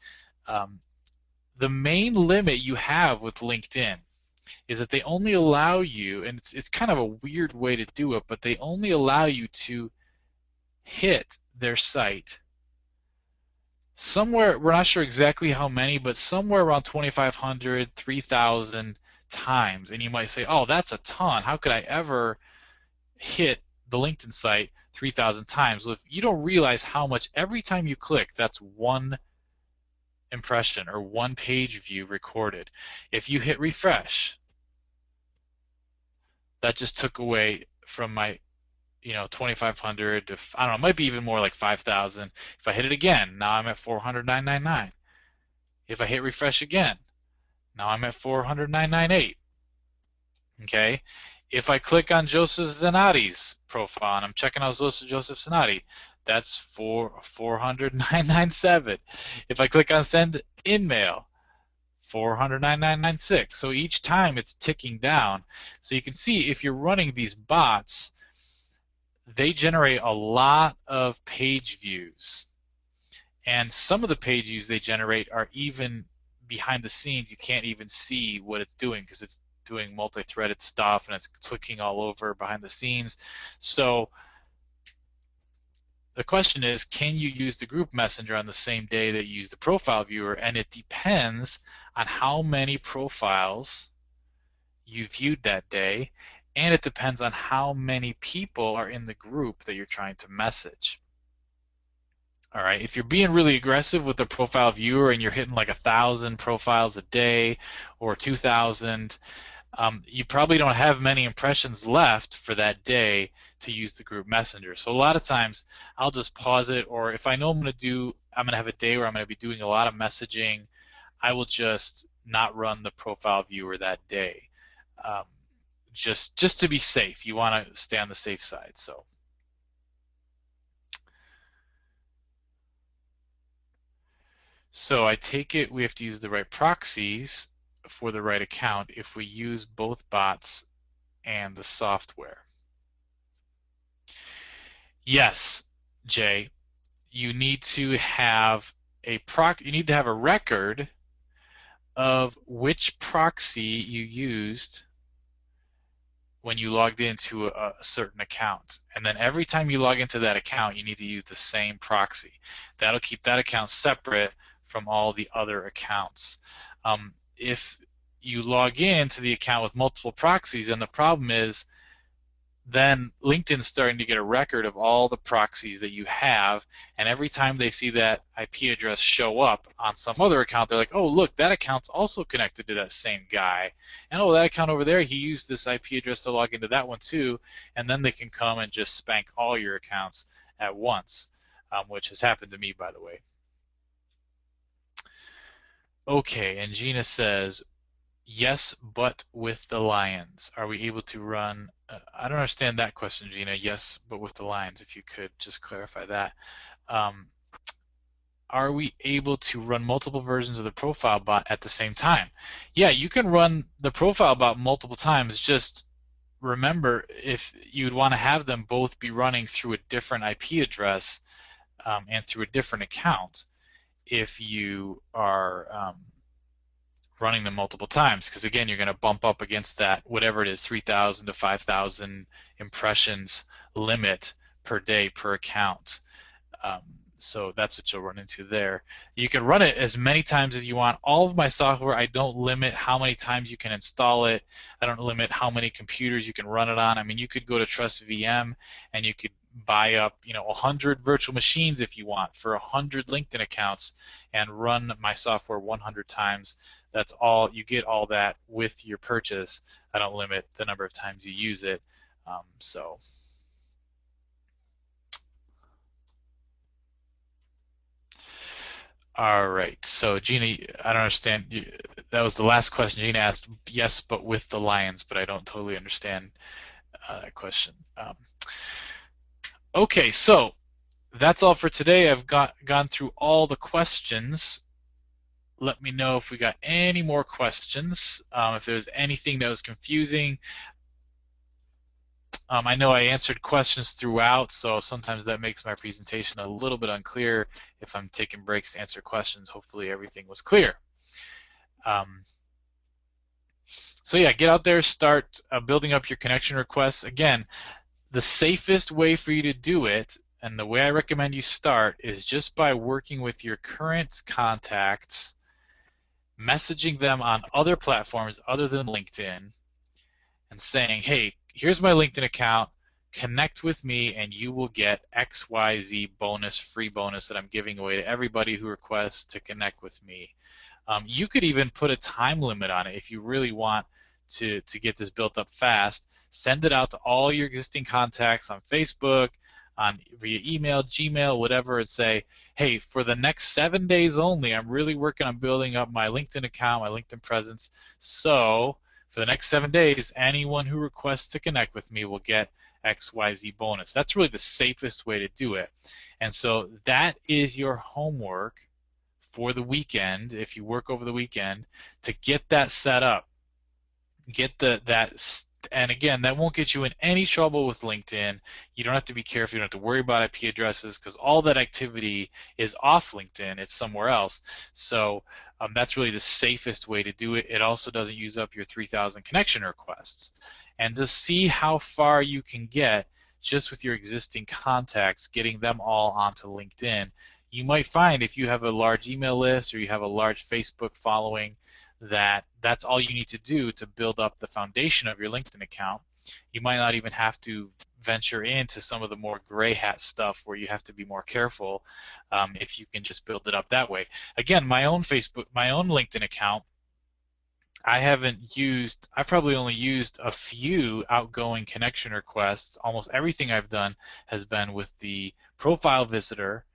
A: The main limit you have with LinkedIn is that they only allow you, and it's kind of a weird way to do it, but they only allow you to hit their site somewhere, we're not sure exactly how many, but somewhere around 2,500, 3,000 times. And you might say, oh, that's a ton. How could I ever hit the LinkedIn site 3,000 times? Well, if you don't realize how much every time you click, that's one impression or one page view recorded. If you hit refresh, that just took away from my 2,500 to, I don't know, it might be even more, like 5,000. If I hit it again, now I'm at 400,999. If I hit refresh again, now I'm at 400,998. Okay. If I click on Joseph Zanotti's profile and I'm checking out Joseph Zanotti, that's 400,997. If I click on send in mail, 400,996. So each time it's ticking down. So you can see if you're running these bots, they generate a lot of page views. And some of the page views they generate are even behind the scenes. You can't even see what it's doing because it's doing multi-threaded stuff and it's clicking all over behind the scenes. So the question is, can you use the group messenger on the same day that you use the profile viewer? And it depends on how many profiles you viewed that day, and it depends on how many people are in the group that you're trying to message. All right, if you're being really aggressive with the profile viewer and you're hitting like 1,000 profiles a day or 2,000, you probably don't have many impressions left for that day to use the group messenger. So a lot of times I'll just pause it, or if I know I'm going to have a day where I'm going to be doing a lot of messaging, I will just not run the profile viewer that day. Um, just to be safe. You want to stay on the safe side. So I take it we have to use the right proxies for the right account if we use both bots and the software. Yes, Jay, you need to have you need to have a record of which proxy you used when you logged into a certain account. And then every time you log into that account, you need to use the same proxy. That'll keep that account separate from all the other accounts. If you log into the account with multiple proxies, and the problem is then LinkedIn's starting to get a record of all the proxies that you have, and every time they see that IP address show up on some other account, they're like, oh, look, that account's also connected to that same guy. And oh, that account over there, he used this IP address to log into that one too, and then they can come and just spank all your accounts at once, which has happened to me, by the way. Okay, and Gina says, yes, but with the Lions. Are we able to run? I don't understand that question, Gina. Yes, but with the Lions, if you could just clarify that. Um, are we able to run multiple versions of the profile bot at the same time? Yeah, you can run the profile bot multiple times. Just remember, if you'd want to have them both be running through a different IP address and through a different account if you are running them multiple times, because again, you're going to bump up against that, whatever it is, 3,000 to 5,000 impressions limit per day per account. Um, so that's what you'll run into there. You can run it as many times as you want. All of my software, I don't limit how many times you can install it. I don't limit how many computers you can run it on. I mean, you could go to Trust VM and you could buy up 100 virtual machines if you want for 100 LinkedIn accounts and run my software 100 times. That's all, you get all that with your purchase. I don't limit the number of times you use it. All right. So Gina, I don't understand. That was the last question Gina asked. Yes, but with the Lions, but I don't totally understand that question. Okay, so that's all for today. I've gone through all the questions. Let me know if we got any more questions. If there's anything that was confusing. I know I answered questions throughout, so sometimes that makes my presentation a little bit unclear. If I'm taking breaks to answer questions, hopefully everything was clear. So yeah, get out there, start building up your connection requests. Again, the safest way for you to do it, and the way I recommend you start, is just by working with your current contacts, messaging them on other platforms other than LinkedIn, and saying, hey, here's my LinkedIn account, connect with me and you will get XYZ bonus, free bonus that I'm giving away to everybody who requests to connect with me. You could even put a time limit on it if you really want to get this built up fast. Send it out to all your existing contacts on Facebook, via email, Gmail, whatever, and say, hey, for the next 7 days only, I'm really working on building up my LinkedIn account, my LinkedIn presence. So for the next 7 days, anyone who requests to connect with me will get XYZ bonus. That's really the safest way to do it. And so that is your homework for the weekend, if you work over the weekend, to get that set up. And again, that won't get you in any trouble with LinkedIn. You don't have to be careful. You don't have to worry about IP addresses because all that activity is off LinkedIn. It's somewhere else. So that's really the safest way to do it. It also doesn't use up your 3,000 connection requests. And to see how far you can get, just with your existing contacts, getting them all onto LinkedIn. You might find if you have a large email list or you have a large Facebook following that that's all you need to do to build up the foundation of your LinkedIn account. You might not even have to venture into some of the more gray hat stuff where you have to be more careful if you can just build it up that way. Again, my own LinkedIn account, I've probably only used a few outgoing connection requests. Almost everything I've done has been with the profile visitor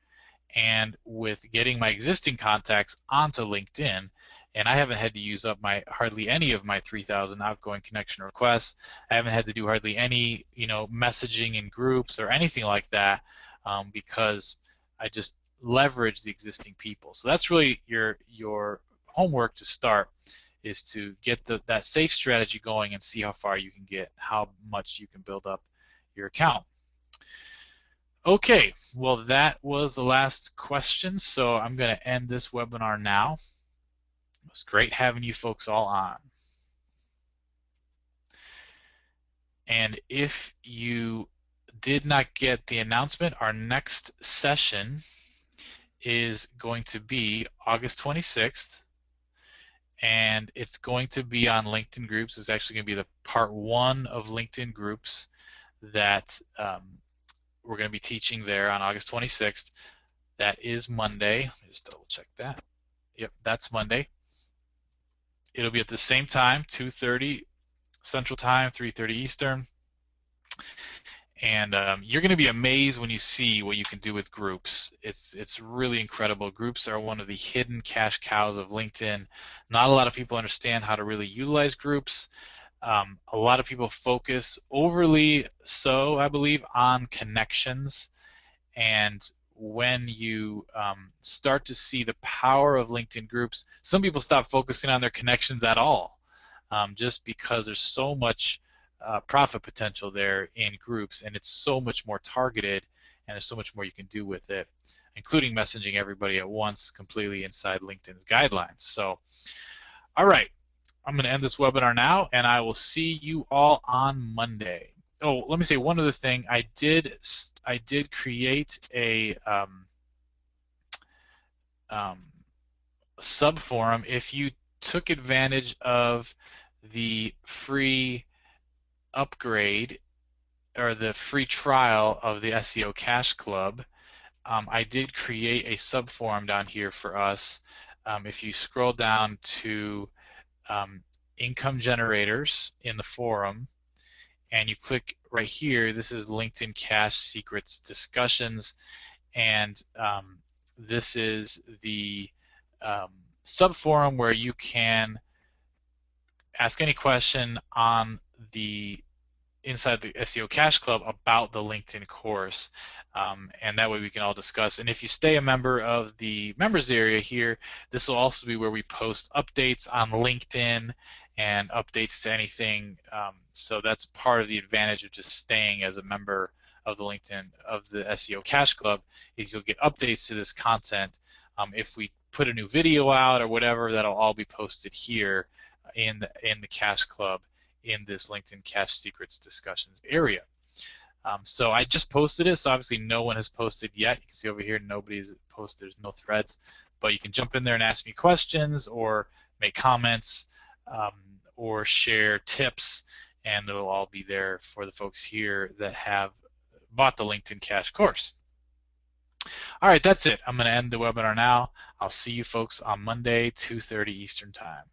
A: and with getting my existing contacts onto LinkedIn. And I haven't had to use up hardly any of my 3,000 outgoing connection requests. I haven't had to do hardly any, messaging in groups or anything like that because I just leverage the existing people. So that's really your homework to start, is to get that safe strategy going and see how far you can get, how much you can build up your account. Okay, well, that was the last question, so I'm going to end this webinar now. It was great having you folks all on. And if you did not get the announcement, our next session is going to be August 26th, and it's going to be on LinkedIn groups. It's actually going to be the part 1 of LinkedIn groups that we're going to be teaching there on August 26th. That is Monday. Let me just double check that. Yep, that's Monday. It'll be at the same time, 2:30 Central Time, 3:30 Eastern. And you're going to be amazed when you see what you can do with groups. It's really incredible. Groups are one of the hidden cash cows of LinkedIn. Not a lot of people understand how to really utilize groups. A lot of people focus overly so, I believe, on connections. And when you start to see the power of LinkedIn groups, some people stop focusing on their connections at all, just because there's so much profit potential there in groups, and it's so much more targeted, and there's so much more you can do with it, including messaging everybody at once completely inside LinkedIn's guidelines. So, all right, I'm going to end this webinar now, and I will see you all on Monday. Oh, let me say one other thing. I did create a subforum. If you took advantage of the free upgrade or the free trial of the SEO Cash Club, I did create a subforum down here for us. If you scroll down to income generators in the forum, and you click right here, this is LinkedIn Cash Secrets Discussions, and this is the subforum where you can ask any question on the inside the SEO Cash Club about the LinkedIn course, and that way we can all discuss. And if you stay a member of the members area here, this will also be where we post updates on LinkedIn and updates to anything. So that's part of the advantage of just staying as a member of the LinkedIn of the SEO Cash Club, is you'll get updates to this content. If we put a new video out or whatever, that'll all be posted here in the Cash Club, in this LinkedIn Cash Secrets Discussions area. So I just posted it, so obviously no one has posted yet. You can see over here nobody's posted, there's no threads, but you can jump in there and ask me questions or make comments or share tips, and it'll all be there for the folks here that have bought the LinkedIn Cash course. All right, that's it. I'm going to end the webinar now. I'll see you folks on Monday, 2:30 Eastern Time.